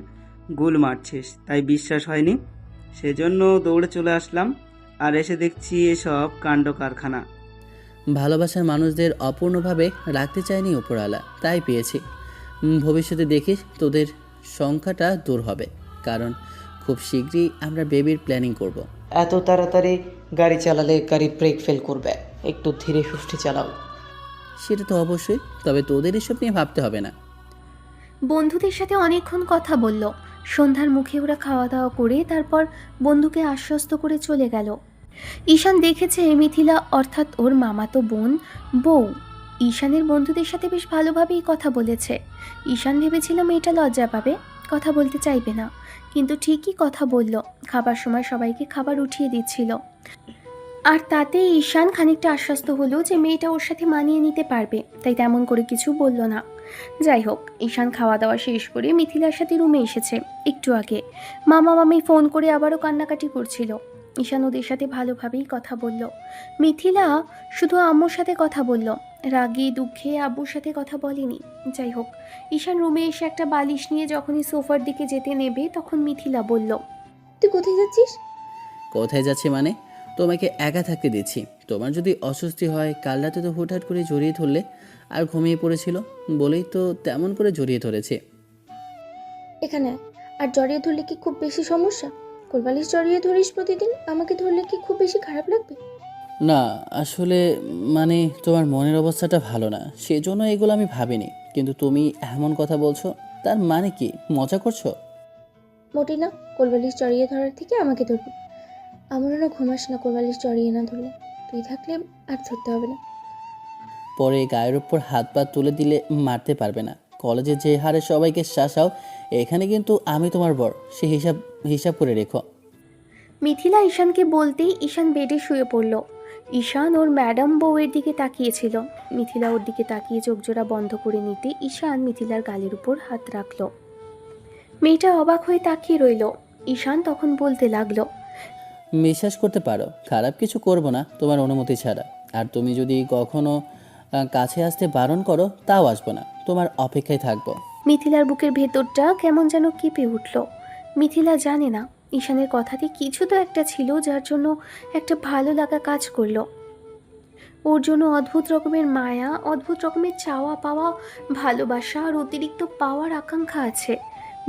গুল মারছিস, তাই বিশ্বাস হয়নি। সেজন্য দৌড়ে চলে আসলাম, আর এসে দেখছি এসব কাণ্ড কারখানা। ভালোবাসার মানুষদের অপূর্ণভাবে রাখতে চায়নি উপরওয়ালা, তাই পেয়েছি। ভবিষ্যতে দেখিস তোদের সংখ্যাটা দূর হবে, কারণ খুব শীঘ্রই আমরা বেবির প্ল্যানিং করব। এত তাড়াতাড়ি গাড়ি চালালে গাড়ি ব্রেক ফেল করবে, একটু ধীরে সুস্থে চালাও। সেটা তো অবশ্যই, তবে তোদের এসব নিয়ে ভাবতে হবে না। বন্ধুদের সাথে অনেকক্ষণ কথা বলল। সন্ধ্যার মুখে ওরা খাওয়া দাওয়া করে তারপর বন্ধুকে আশ্বস্ত করে চলে গেল। ঈশান দেখেছে মিথিলা অর্থাৎ ওর মামাতো বোন বউ ঈশানের বন্ধুদের সাথে বেশ ভালোভাবেই কথা বলেছে। ঈশান ভেবেছিল মেয়েটা লজ্জা পাবে, কথা বলতে চাইবে না, কিন্তু ঠিকই কথা বলল। খাবার সময় সবাইকে খাবার উঠিয়ে দিচ্ছিল, আর তাতে ঈশান খানিকটা আশ্বস্ত হলো যে মেয়েটা ওর সাথে মানিয়ে নিতে পারবে, তাই তেমন করে কিছু বলল না। যাই হোক, ঈশান খাওয়া দাওয়া শেষ করে মিথিলার সাথে রুমে এসেছে একটু আগে। মামা মামি ফোন করে আবারও কান্নাকাটি করছিল। ঈশান ওদের সাথে ভালোভাবেই কথা বলল। মিথিলা শুধু আম্মুর সাথে কথা বলল, রাগে দুঃখে আব্বুর সাথে কথা বলেনি। যাই হোক, ঈশান রুমে এসে একটা বালিশ নিয়ে যখনই সোফার দিকে যেতে নেবে তখন মিথিলা বলল, তুই কোথায় যাচ্ছিস? কোথায় যাচ্ছি মানে? তোমাকে একা থাকতে দিচ্ছি। তোমার যদি অস্বস্তি হয়, কাল রাতে তো হুটহাট করে জড়িয়ে ধরলে আর ঘুমিয়ে পড়েছিল বলেই তো তেমন করে জড়িয়ে ধরেছে। এখানে আয়। আর জড়িয়ে ধরলে কি খুব বেশি সমস্যা? কোলবালিশ জড়িয়ে ধরিস প্রতিদিন, আমাকে ধরলে কি খুব বেশি খারাপ লাগবে? না আসলে মানে তোমার মনের অবস্থাটা ভালো না, সেজন্য এগুলো আমি ভাবিনি, কিন্তু তুমি এমন কথা বলছো, তার মানে কি মজা করছো? মোটেই না, কোলবালিশ জড়িয়ে ধরার থেকে আমাকে ধরবি। আমারও না ঘুমাস না কোলবালিশ জড়িয়ে না ধরলে। তুই থাকলে আর ধরতে হবে না। পরে গায়ের উপর হাত পা তুলে দিলে মারতে পারবে না। কলেজে যে হারে সবাইকে শাসাও, এখানে কিন্তু আমি তোমার বর, সে হিসাব হিসাব করে রেখো। মিথিলা ঈশানকে বলতেই ঈশান বেডে শুয়ে পড়ল। ঈশান ওর ম্যাডাম বউয়ের দিকে তাকিয়েছিল। মিথিলা ওর দিকে তাকিয়ে চোখজোড়া বন্ধ করে নিতে ঈশান মিথিলার গালের উপর হাত রাখল। মেয়েটা অবাক হয়ে তাকিয়ে রইল। ঈশান তখন বলতে লাগলো, বিশ্বাস করতে পারো, খারাপ কিছু করব না তোমার অনুমতি ছাড়া। আর তুমি যদি কখনো কাছে আসতে বারণ করো, তাও আসবো না, তোমার অপেক্ষায় থাকবো। মিথিলার বুকের ভেতরটা কেমন যেন কেঁপে উঠল। মিথিলা জানে না, ঈশানের কথাতে কিছু তো একটা ছিল যার জন্য একটা ভালো লাগা কাজ করলো। ওর জন্য অদ্ভুত রকমের মায়া, অদ্ভুত রকমের চাওয়া পাওয়া, ভালোবাসা আর অতিরিক্ত পাওয়ার আকাঙ্ক্ষা আছে।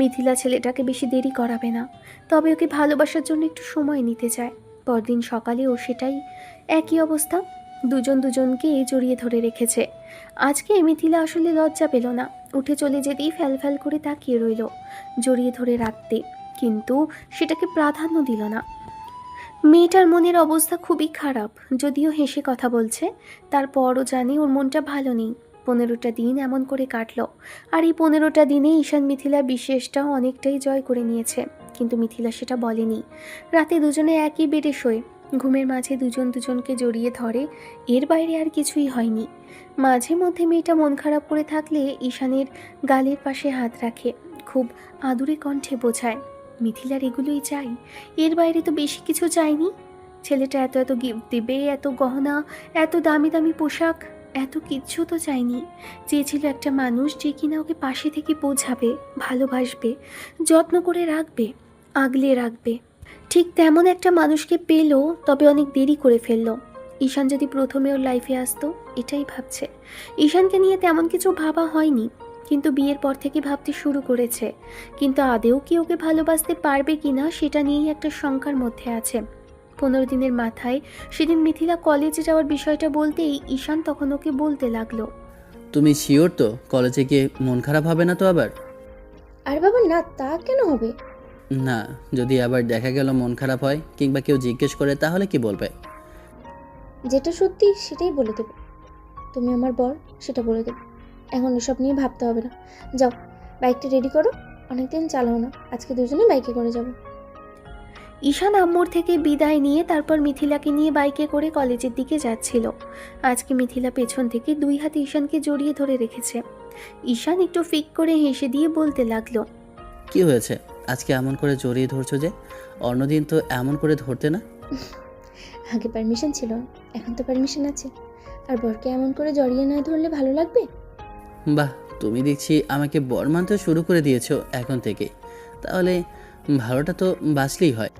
মিথিলা ছেলেটাকে বেশি দেরি করাবে না, তবে ওকে ভালোবাসার জন্য একটু সময় নিতে চায়। পরদিন সকালে ও সেটাই, একই অবস্থা, দুজন দুজনকে জড়িয়ে ধরে রেখেছে। আজকে মিথিলা আসলে লজ্জা পেল না, উঠে চলে যেতেই ফ্যাল করে তাকিয়ে রইল জড়িয়ে ধরে রাখতে, কিন্তু সেটাকে প্রাধান্য দিল না। মেয়েটার মনের অবস্থা খুবই খারাপ, যদিও হেসে কথা বলছে, তারপরও জানে ওর মনটা ভালো নেই। 15টা দিন এমন করে কাটলো, আর এই 15টা দিনে ঈশান মিথিলার বিশেষটাও অনেকটাই জয় করে নিয়েছে, কিন্তু মিথিলা সেটা বলেনি। রাতে দুজনে একই বেডে শোয়, ঘুমের মাঝে দুজন দুজনকে জড়িয়ে ধরে, এর বাইরে আর কিছুই হয়নি। মাঝে মধ্যে মেয়েটা মন খারাপ করে থাকলে ঈশানের গালের পাশে হাত রাখে, খুব আদুরে কণ্ঠে বোঝায়, মিথিলার এগুলোই চাই, এর বাইরে তো বেশি কিছু চাইনি। ছেলেটা এত এত গিফট দেবে, এত গহনা, এত দামি দামি পোশাক, এত কিচ্ছু তো চাইনি। চেয়েছিল একটা মানুষ যে কিনা ওকে পাশে থেকে বোঝাবে, ভালোবাসবে, যত্ন করে রাখবে, আগলে রাখবে। ঠিক তেমন একটা মানুষকে পেলো, তবে অনেক দেরি করে ফেললো। ঈশান যদি প্রথমে ওর লাইফে আসতো, এটাই ভাবছে। ঈশানকে নিয়ে তেমন কিছু ভাবা হয়নি, কিন্তু বিয়ের পর থেকে ভাবতে শুরু করেছে। কিন্তু আদেও কি ওকে ভালোবাসতে পারবে কিনা সেটা নিয়েই একটা শঙ্কার মধ্যে আছে। 15 দিনের মাথায় সেদিন মিথিলা কলেজে যাওয়ার বিষয়টা বলতেই ঈশান তখন ওকে বলতে লাগলো, তুমি শিওর তো কলেজে গিয়ে মন খারাপ হবে না তো আবার? আর বাবা না, তা কেন হবে? না, যদি আবার দেখা গেল মন খারাপ হয় কিংবা কেউ জিজ্ঞেস করে, তাহলে কি বলবে? যেটা সত্যি সেটাই বলে দেবো। তুমি আমার বর, সেটা বলে দেবো। এখন এসব নিয়ে ভাবতে হবে না। যাও, বাইকটা রেডি করো, অনেকদিন চালাও না, আজকে দুজনে বাইকে করে যাব। ঈশান আম্মুর থেকে বিদায় নিয়ে তারপর মিথিলাকে নিয়ে বাইকে করে কলেজের দিকে যাচ্ছিল। আজকে মিথিলা পেছন থেকে 2 হাতে ঈশানকে জড়িয়ে ধরে রেখেছে। ঈশান একটু ফিক করে হেসে দিয়ে বলতে লাগলো, কি হয়েছে আজকে এমন করে জড়িয়ে ধরছো যে? অন্যদিন তো এমন করে ধরতে না। আগে পারমিশন ছিল না, এখন তো পারমিশন আছে। আর বরকে এমন করে জড়িয়ে না ধরলে ভালো লাগবে? বাহ, তুমি দেখছি আমাকে বর মানতে শুরু করে দিয়েছো এখন থেকে। তাহলে ভালোটা তো বাঁচলেই হয়।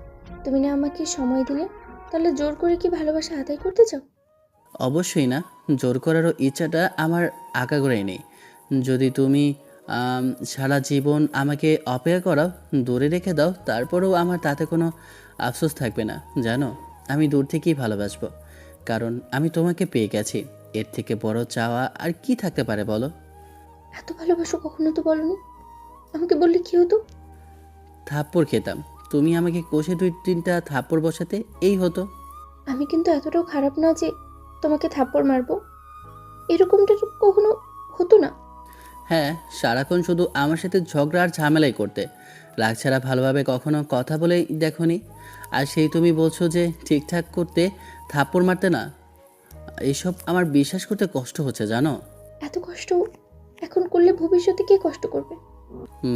তুমি না আমাকে সময় দিলে, তাহলে জোর করে কি ভালোবাসা আদায় করতে চাও? অবশ্যই না, জোর করারও ইচ্ছাটা আমার আগাগোড়াই নেই। যদি তুমি সারা জীবন আমাকে অপেক্ষা করাও, দূরে রেখে দাও, তারপরেও আমার তাতে কোনো আফসোস থাকবে না। জানো, আমি দূর থেকেই ভালোবাসবো, কারণ আমি তোমাকে পেয়ে গেছি। এর থেকে বড় চাওয়া আর কি থাকতে পারে বলো? এত ভালোবাসো কখনো তো বলনি, আমাকে বললে কি হতো? থাপ্পড় খেতাম, তুমি আমাকে কষে 2-3টা থাপ্পড় বসাতে, এই হতো। আমি কিন্তু এতটাও খারাপ না যে তোমাকে থাপ্পড় মারবো, এরকমটা তো কখনো হতো না। হ্যাঁ, সারাক্ষণ শুধু আমার সাথে ঝগড়া আর ঝামেলাই করতে, রাগ ছাড়া ভালোভাবে কখনো কথা বলেই দেখোনি। আর সেই তুমি বলছো যে ঠিকঠাক করতে থাপ্পড় মারতে না। এইসব আমার বিশ্বাস করতে কষ্ট হচ্ছে, জানো। এত কষ্ট এখন করলে ভবিষ্যতে কে কষ্ট করবে?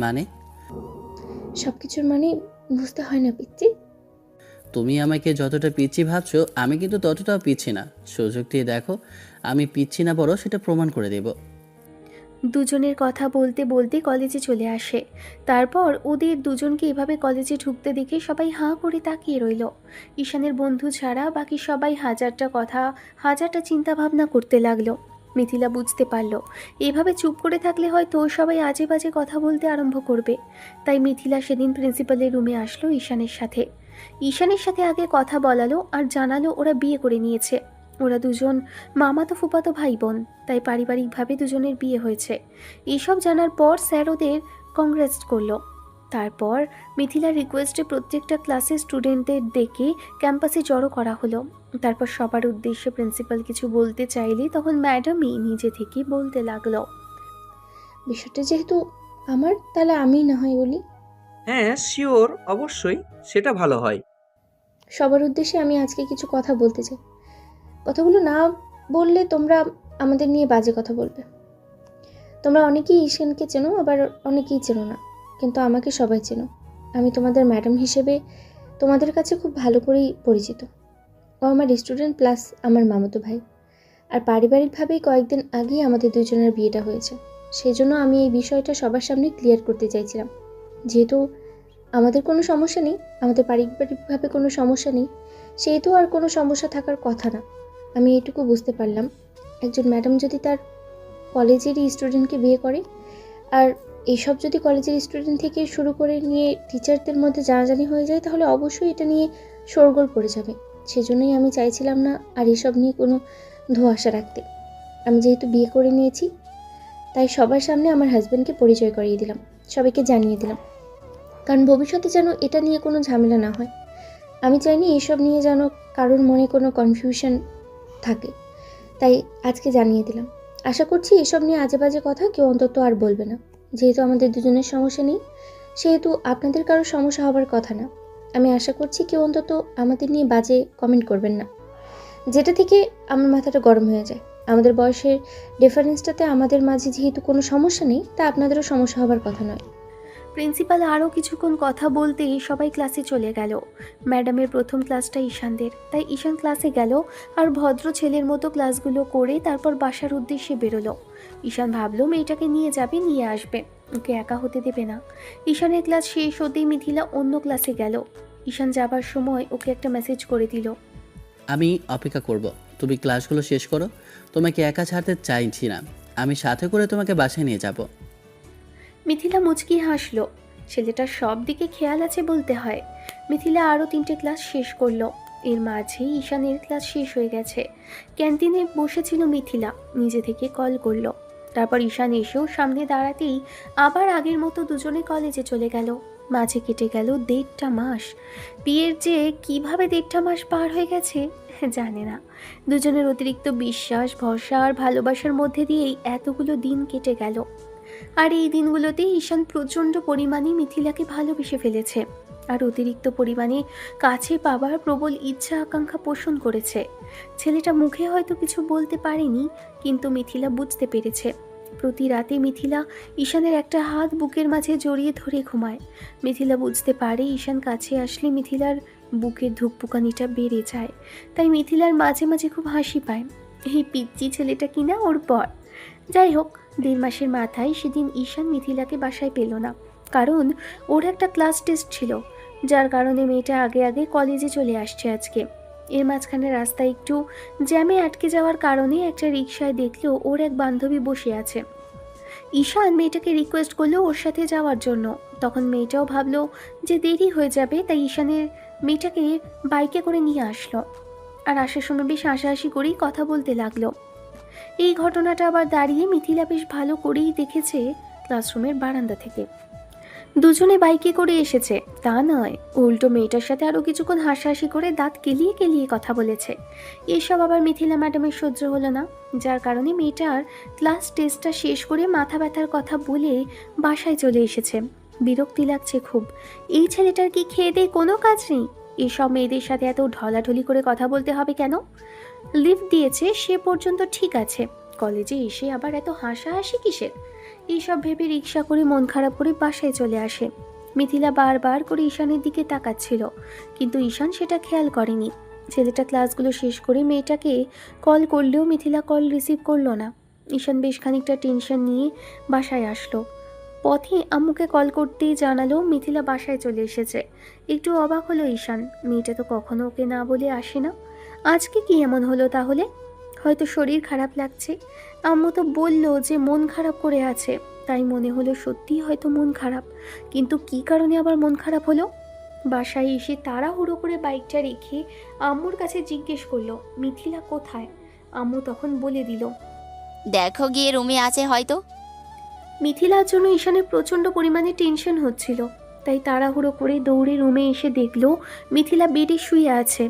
মানে? সব কিছুর মানে বুঝতে হয় না পিচ্ছি। তুমি আমাকে যতটা পিচ্ছি ভাবছো, আমি কিন্তু ততটাও পিচ্ছি না। সুযোগ দিয়ে দেখো, আমি পিচ্ছি না, বড় সেটা প্রমাণ করে দেব। দুজনের কথা বলতে বলতে কলেজে চলে আসে। তারপর ওদের দুজনকে এভাবে কলেজে ঢুকতে দেখে সবাই হাঁ করে তাকিয়ে রইল। ঈশানের বন্ধু ছাড়া বাকি সবাই হাজারটা কথা, হাজারটা চিন্তা ভাবনা করতে লাগলো। মিথিলা বুঝতে পারল, এভাবে চুপ করে থাকলে হয়তো সবাই আজে বাজে কথা বলতে আরম্ভ করবে। তাই মিথিলা সেদিন প্রিন্সিপালের রুমে আসলো ঈশানের সাথে। ঈশানের সাথে আগে কথা বলালো আর জানালো ওরা বিয়ে করে নিয়েছে। ওরা দুজন মামাতো ফুফাতো ভাই বোন, তাই পারিবারিকভাবে দুজনের বিয়ে হয়েছে। এইসব জানার পর স্যার ওদের কংগ্রেস করলো। তারপর মিথিলার রিকোয়েস্টে প্রত্যেকটা ক্লাসের স্টুডেন্টদের ডেকে ক্যাম্পাসে জড়ো করা হলো। তারপর সবার উদ্দেশ্যে প্রিন্সিপাল কিছু বলতে চাইলে তখন ম্যাডামই নিজে থেকে বলতে লাগলো। বিষয়টা যেহেতু আমার, তাহলে আমি না হয় বলি। হ্যাঁ শিওর, অবশ্যই, সেটা ভালো হয়। সবার উদ্দেশ্যে আমি আজকে কিছু কথা বলতে চাই। কথাগুলো না বললে তোমরা আমাদের নিয়ে বাজে কথা বলবে। তোমরা অনেকেই ঈশানকে চেনো, আবার অনেকেই চেনো না, কিন্তু আমাকে সবাই চেনো। আমি তোমাদের ম্যাডাম হিসেবে তোমাদের কাছে খুব ভালো করেই পরিচিত। ও আমার স্টুডেন্ট প্লাস আমার মামাতো ভাই। আর পারিবারিকভাবেই কয়েকদিন আগেই আমাদের দুজনের বিয়েটা হয়েছে। সেই জন্য আমি এই বিষয়টা সবার সামনে ক্লিয়ার করতে চাইছিলাম। যেহেতু আমাদের কোনো সমস্যা নেই, আমাদের পারিবারিকভাবে কোনো সমস্যা নেই, সেহেতু আর কোনো সমস্যা থাকার কথা না। আমি এটুকু বুঝতে পারলাম, একজন ম্যাডাম যদি তার কলেজেরই স্টুডেন্টকে বিয়ে করে, আর এইসব যদি কলেজের স্টুডেন্ট থেকে শুরু করে নিয়ে টিচারদের মধ্যে জানাজানি হয়ে যায়, তাহলে অবশ্যই এটা নিয়ে শোরগোল পড়ে যাবে। সেজন্যই আমি চাইছিলাম না আর এসব নিয়ে কোনো ধোঁয়াশা রাখতে। আমি যেহেতু বিয়ে করে নিয়েছি, তাই সবার সামনে আমার হাজব্যান্ডকে পরিচয় করিয়ে দিলাম, সবাইকে জানিয়ে দিলাম, কারণ ভবিষ্যতে যেন এটা নিয়ে কোনো ঝামেলা না হয়। আমি চাইনি এসব নিয়ে যেন কারোর মনে কোনো কনফিউশন থাকে, তাই আজকে জানিয়ে দিলাম। আশা করছি এসব নিয়ে আজে বাজে কথা কেউ অন্তত আর বলবে না। যেহেতু আমাদের দুজনের সমস্যা নেই, সেহেতু আপনাদের কারোর সমস্যা হবার কথা না। আমি আশা করছি কেউ অন্তত আমাদের নিয়ে বাজে কমেন্ট করবেন না, যেটা থেকে আমার মাথাটা গরম হয়ে যায়। আমাদের বয়সের ডিফারেন্সটাতে আমাদের মাঝে যেহেতু কোনো সমস্যা নেই, তা আপনাদেরও সমস্যা হবার কথা নয়। প্রিন্সিপাল আরও কিছুক্ষণ কথা বলতেই সবাই ক্লাসে চলে গেল। ম্যাডামের প্রথম ক্লাসটা ঈশানদের, তাই ঈশান ক্লাসে গেল আর ভদ্র ছেলের মতো ক্লাসগুলো করে তারপর বাসার উদ্দেশ্যে বেরোলো। ঈশান ভাবলো মেয়েটাকে নিয়ে যাবে, নিয়ে আসবে, ওকে একা হতে দেবে না। ঈশানের ক্লাস শেষ হতেই মিথিলা অন্য ক্লাসে গেল। ঈশান যাবার সময় ওকে একটা মেসেজ করে দিল। আমি অপেক্ষা করব, তুমি ক্লাসগুলো শেষ করো, তোমাকে একা ছাড়তে চাইছি না, আমি সাথে করে তোমাকে বাসায় নিয়ে যাব। মিথিলা মুচকি হাসলো। ছেলেটার সব দিকে খেয়াল আছে বলতে হয়। মিথিলা আরও 3টে ক্লাস শেষ করলো। এর মাঝেই ঈশানের ক্লাস শেষ হয়ে গেছে। ক্যান্টিনে বসেছিল মিথিলা, নিজে থেকে কল করলো। তারপর ঈশান এসেও সামনে দাঁড়াতেই আবার আগের মতো দুজনে কলেজে চলে গেল। মাঝে কেটে গেল 1.5 মাস। বিয়ের যে কিভাবে 1.5 মাস পার হয়ে গেছে জানে না। দুজনের অতিরিক্ত বিশ্বাস, ভরসা আর ভালোবাসার মধ্যে দিয়েই এতগুলো দিন কেটে গেল। আর এই দিনগুলোতে ঈশান প্রচণ্ড পরিমাণে মিথিলাকে ভালোবেসে ফেলেছে, আর অতিরিক্ত পরিমাণে কাছে পাবার প্রবল ইচ্ছা আকাঙ্ক্ষা পোষণ করেছে। ছেলেটা মুখে হয়তো কিছু বলতে পারেনি, কিন্তু মিথিলা বুঝতে পেরেছে। প্রতি রাতে মিথিলা ঈশানের একটা হাত বুকের মাঝে জড়িয়ে ধরে ঘুমায়। মিথিলা বুঝতে পারে ঈশান কাছে আসলে মিথিলার বুকের ধুকপুকানিটা বেড়ে যায়, তাই মিথিলার মাঝে মাঝে খুব হাসি পায়। এই পিচ্চি ছেলেটা কিনা ওর পর। যাই হোক, 1.5 মাসের মাথায় সেদিন ঈশান মিথিলাকে বাসায় পেল না, কারণ ওর একটা ক্লাস টেস্ট ছিল, যার কারণে মেয়েটা আগে আগে কলেজে চলে আসছে আজকে। এর মাঝখানে রাস্তায় একটু জ্যামে আটকে যাওয়ার কারণে একটা রিকশায় দেখলো ওর এক বান্ধবী বসে আছে। ঈশান মেয়েটাকে রিকোয়েস্ট করলো ওর সাথে যাওয়ার জন্য। তখন মেয়েটাও ভাবলো যে দেরি হয়ে যাবে, তাই ঈশানের মেয়েটাকে বাইকে করে নিয়ে আসলো। আর আসার সময় বেশ হাসাহাসি করেই কথা বলতে লাগলো। এই ঘটনাটা আবার দাঁড়িয়ে মিথিলা বেশ ভালো করেই দেখেছে ক্লাসরুমের বারান্দা থেকে। দুজনে বাইকে করে এসেছে তা নয়, উল্টো মেয়েটার সাথে আরও কিছুক্ষণ হাসাহাসি করে দাঁত কেলিয়ে কেলিয়ে কথা বলেছে। এসব আবার মিথিলা ম্যাডামের সহ্য হলো না, যার কারণে মেয়েটার ক্লাস টেস্টটা শেষ করে মাথা ব্যথার কথা বলে বাসায় চলে এসেছে। বিরক্তি লাগছে খুব। এই ছেলেটার কি খেয়ে দিয়ে কোনো কাজ নেই? এসব মেয়েদের সাথে এত ঢলাঢলি করে কথা বলতে হবে কেন? লিফট দিয়েছে সে পর্যন্ত ঠিক আছে, কলেজে এসে আবার এত হাসাহাসি কিসের? এইসব ভেবে রিক্সা করে মন খারাপ করে বাসায় চলে আসে। মিথিলা বারবার করে ঈশানের দিকে তাকাচ্ছিল, কিন্তু ঈশান সেটা খেয়াল করেনি। ছেলেটা ক্লাসগুলো শেষ করে মেয়েটাকে কল করলেও মিথিলা কল রিসিভ করলো না। ঈশান বেশ খানিকটা টেনশন নিয়ে বাসায় আসলো। পথে আম্মুকে কল করতেই জানালো মিথিলা বাসায় চলে এসেছে। একটু অবাক হলো ঈশান, মেয়েটা তো কখনো ওকে না বলে আসে না, আজকে কি এমন হলো তাহলে? হয়তো শরীর খারাপ লাগছে। আম্মু তো বললো যে মন খারাপ করে আছে, তাই মনে হলো সত্যিই হয়তো মন খারাপ। কিন্তু কী কারণে আবার মন খারাপ হলো? বাসায় এসে তাড়াহুড়ো করে বাইকটা রেখে আম্মুর কাছে জিজ্ঞেস করলো মিথিলা কোথায়। আম্মু তখন বলে দিল, দেখো গিয়ে রুমে আছে হয়তো। মিথিলার জন্য ঈশানের প্রচণ্ড পরিমাণে টেনশন হচ্ছিল, তাই তাড়াহুড়ো করে দৌড়ে রুমে এসে দেখলো মিথিলা বেডে শুয়ে আছে।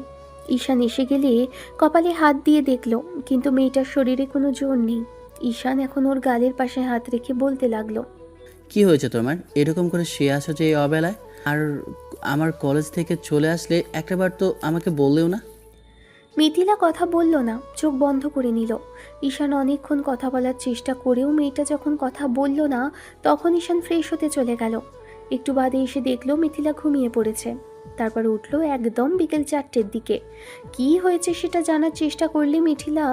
ঈশান এসে গেলে কপালে হাত দিয়ে দেখলো, কিন্তু মেয়েটার শরীরে কোনো জোর নেই। ঈশান এখন ওর গালের পাশে হাত রেখে বলতে লাগলো, কি হয়েছে তোমার? এরকম করে শুয়ে আসো যে এই অবেলায়? আর আমার কলেজ থেকে চলে আসলে একটাবার তো আমাকে বললেও না। মিথিলা কথা বলল না, চোখ বন্ধ করে নিল। ঈশান অনেকক্ষণ কথা বলার চেষ্টা করেও মেয়েটা যখন কথা বলল না, তখন ঈশান ফ্রেশ হতে চলে গেল। একটু বাদে এসে দেখলো মিথিলা ঘুমিয়ে পড়েছে। তারপর উঠলো একদম বিকেল 4টের দিকে। কি হয়েছে সেটা জানার চেষ্টা করলে মিথিলা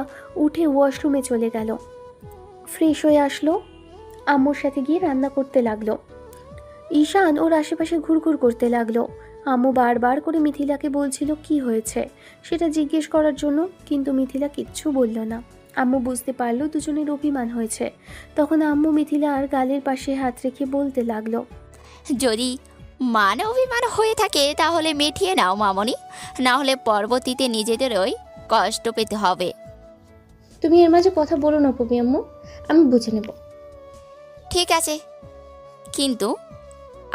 উঠে ওয়াশরুমে চলে গেল। ফ্রেশ হয়ে আসলো, আম্মুর সাথে গিয়ে রান্না করতে লাগলো। ঈশান ওর আশেপাশে ঘুরঘুর করতে লাগলো। আম্মু বারবার করে মিথিলাকে বলছিল কি হয়েছে সেটা জিজ্ঞেস করার জন্য, কিন্তু মিথিলা কিচ্ছু বলল না। আম্মু বুঝতে পারলো দুজনের অভিমান হয়েছে। তখন আম্মু মিথিলার গালের পাশে হাত রেখে বলতে লাগলো, যদি মান অভিমান হয়ে থাকে তাহলে মিটিয়ে নাও মামনি, না হলে পরবর্তীতে নিজেদেরই কষ্ট পেতে হবে। তুমি এর মাঝে কথা বলো না পপি আম্মু, আমি বুঝে নেব। ঠিক আছে, কিন্তু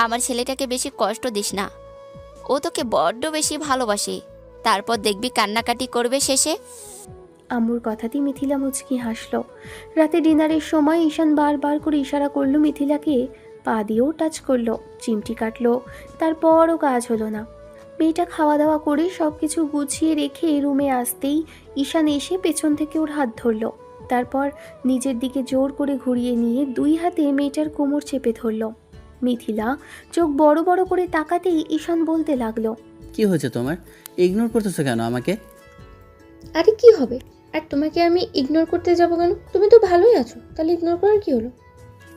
আমার ছেলেটাকে বেশি কষ্ট দিস না। ও তোকে বড্ড বেশি ভালোবাসে, তারপর দেখবি কান্নাকাটি করবে শেষে। আম্মুর কথাতেই মিথিলা মুচকি হাসলো। রাতে ডিনারের সময় ঈশান বারবার করে ইশারা করলো মিথিলাকে, পা দিয়েও টাচ করলো, চিমটি কাটলো, তারপরও কাজ হলো না। মেয়েটা খাওয়া দাওয়া করে সব কিছু গুছিয়ে রেখে রুমে আসতেই ঈশান এসে পেছন থেকে ওর হাত ধরলো। তারপর নিজের দিকে জোর করে ঘুরিয়ে নিয়ে 2 হাতে মেয়েটার কোমর চেপে ধরলো। মিথিলা চোখ বড় বড় করে তাকাতেই ঈশান বলতে লাগলো, কি হয়েছে তোমার? ইগনোর করতেছো কেন আমাকে? আরে কি হবে, আর তোমাকে আমি ইগনোর করতে যাবো কেন? তুমি তো ভালোই আছো, তাহলে ইগনোর করার কি হলো?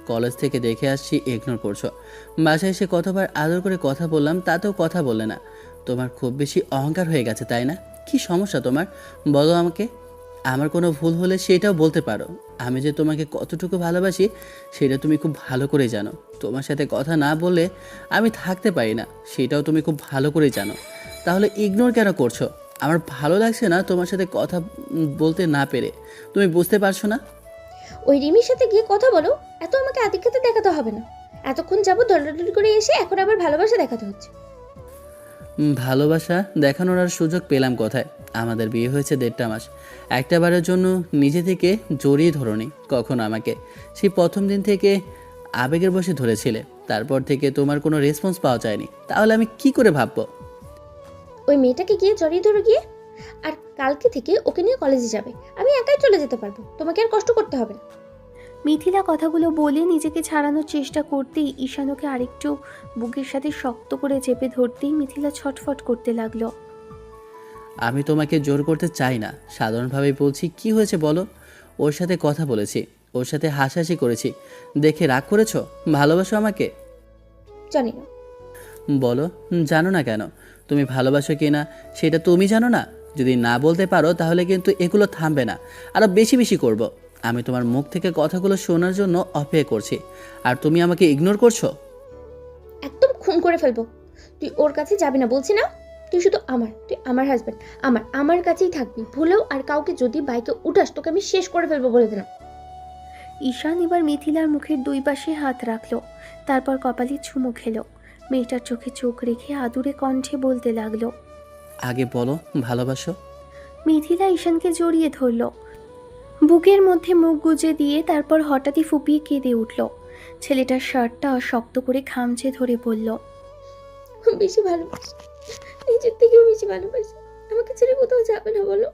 কলেজ থেকে দেখে আসছি ইগনোর করছো। বাসায় এসে কতবার আদর করে কথা বললাম, তাতেও কথা বললে না। তোমার খুব বেশি অহংকার হয়ে গেছে তাই না? কি সমস্যা তোমার বলো আমাকে। আমার কোনো ভুল হলে সেটাও বলতে পারো। আমি যে তোমাকে কতটুকু ভালোবাসি সেটা তুমি খুব ভালো করে জানো। তোমার সাথে কথা না বললে আমি থাকতে পারি না, সেটাও তুমি খুব ভালো করে জানো। তাহলে ইগনোর কেন করছো? আমার ভালো লাগছে না তোমার সাথে কথা বলতে না পেরে। তুমি বুঝতে পারছো না? ওই রিমির সাথে গিয়ে কথা বলো, এত আমাকে আদিক্ষেতে দেখাতে হবে না। এতক্ষণ যাবো দৌড়াদৌড়ি করে এসে এখন আবার ভালোবাসা দেখাতে হচ্ছে। ভালোবাসা দেখানোর আর সুযোগ পেলাম কোথায়? আমাদের বিয়ে হয়েছে 1.5 মাস। একটা বারের জন্য নিজে থেকে জড়িয়ে ধরনি কখনো আমাকে। সেই প্রথম দিন থেকে আবেগের বশে ধরেছিলে, তারপর থেকে তোমার কোনো রেসপন্স পাওয়া যায়নি। তাহলে আমি কি করে ভাববো? ওই মেয়েটাকে গিয়ে জড়িয়ে ধরো গিয়ে, আর কালকে থেকে ওকে নিয়ে কলেজে যাবে। আমি একাই চলে যেতে পারবো, তোমাকে আর কষ্ট করতে হবে না। মিথিলা কথাগুলো বলে নিজেকে ছাড়ানোর চেষ্টা করতেই ঈশান ওকে আরেকটু বুকের সাথে শক্ত করে চেপে ধরতেই মিথিলা ছটফট করতে লাগলো। আমি তোমাকে জোর করতে চাই না, সাধারণভাবেই বলছি। কি হয়েছে বলো? ওর সাথে কথা বলেছি, ওর সাথে হাসাহাসি করেছি, দেখে রাগ করেছো? ভালোবাসো আমাকে? জানি না। বলো, জানো না কেন? তুমি ভালোবাসো কি না সেটা তুমি জানো না? যদি না বলতে পারো তাহলে কিন্তু এগুলো থামবে না, আরও বেশি বেশি করব। আমি তোমার মুখ থেকে কথাগুলো শোনার জন্য অপেক্ষা করছি, আর তুমি আমাকে ইগনোর করছো। একদম খুন করে ফেলবো। তুই ওর কাছে যাবি না বলছি না? তুই শুধু আমার, তুই আমার হাজব্যান্ড, আমার কাছেই থাকবি। ভুলেও আর কাউকে যদি বাইকে উঠাস তোকে আমি শেষ করে ফেলবো বলে দিলাম। ঈশান এবার মিথিলার মুখের 2 পাশে হাত রাখলো, তারপর কপালে চুমু খেলো। মেয়েটার চোখে চোখ রেখে আদুরে কণ্ঠে বলতে লাগলো, আগে বলো ভালোবাসো। মিথিলা ঈশানকে জড়িয়ে ধরলো, বুকের মধ্যে মুখ গুজে দিয়ে তারপর হঠাৎই ফুপিয়ে কেঁদে উঠল। ছেলেটার শার্টটা শক্ত করে খামচে ধরে বলল, বেশি ভালোবাসি, নিজের থেকেও বেশি ভালোবাসি। আমাকে ছেড়ে কোথাও যাবে না বলো।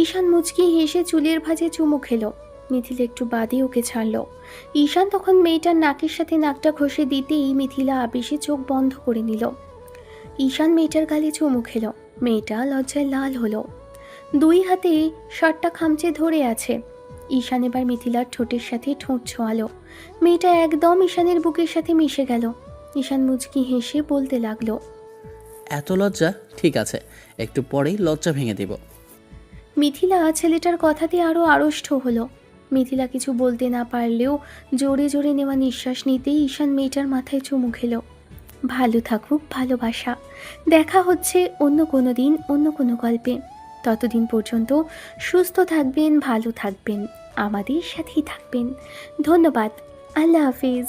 ঈশান মুচকি হেসে চুলের ভাঁজে চুমু খেলো। মিথিলা একটু বাদে ওকে ছাড়লো। ঈশান তখন মেয়েটার নাকের সাথে নাকটা ঘষে দিতেই মিথিলা আবেশে চোখ বন্ধ করে নিল। ঈশান মেয়েটার গালে চুমু খেলো। মেয়েটা লজ্জায় লাল হলো, 2 হাতে শার্টটা খামচে ধরে আছে। ঈশান এবার মিথিলার ঠোঁটের সাথে ঠোঁট ছোঁয়ালো। মেয়েটা একদম ঈশানের বুকের সাথে মিশে গেল। ঈশান মুচকি হেসে বলতে লাগলো, এত লজ্জা? ঠিক আছে, একটু পরেই লজ্জা ভেঙে দেব। মিথিলা ছেলেটার কথাতে আরও আড়ষ্ট হলো। মিথিলা কিছু বলতে না পারলেও জোরে জোরে নেওয়া নিঃশ্বাস নিতেই ঈশান মেয়েটার মাথায় চুমু খেলো। ভালো থাকুক ভালোবাসা। দেখা হচ্ছে অন্য কোনো দিন, অন্য কোনো গল্পে। ততদিন পর্যন্ত সুস্থ থাকবেন, ভালো থাকবেন, আমাদের সাথেই থাকবেন। ধন্যবাদ। আল্লাহ হাফিজ।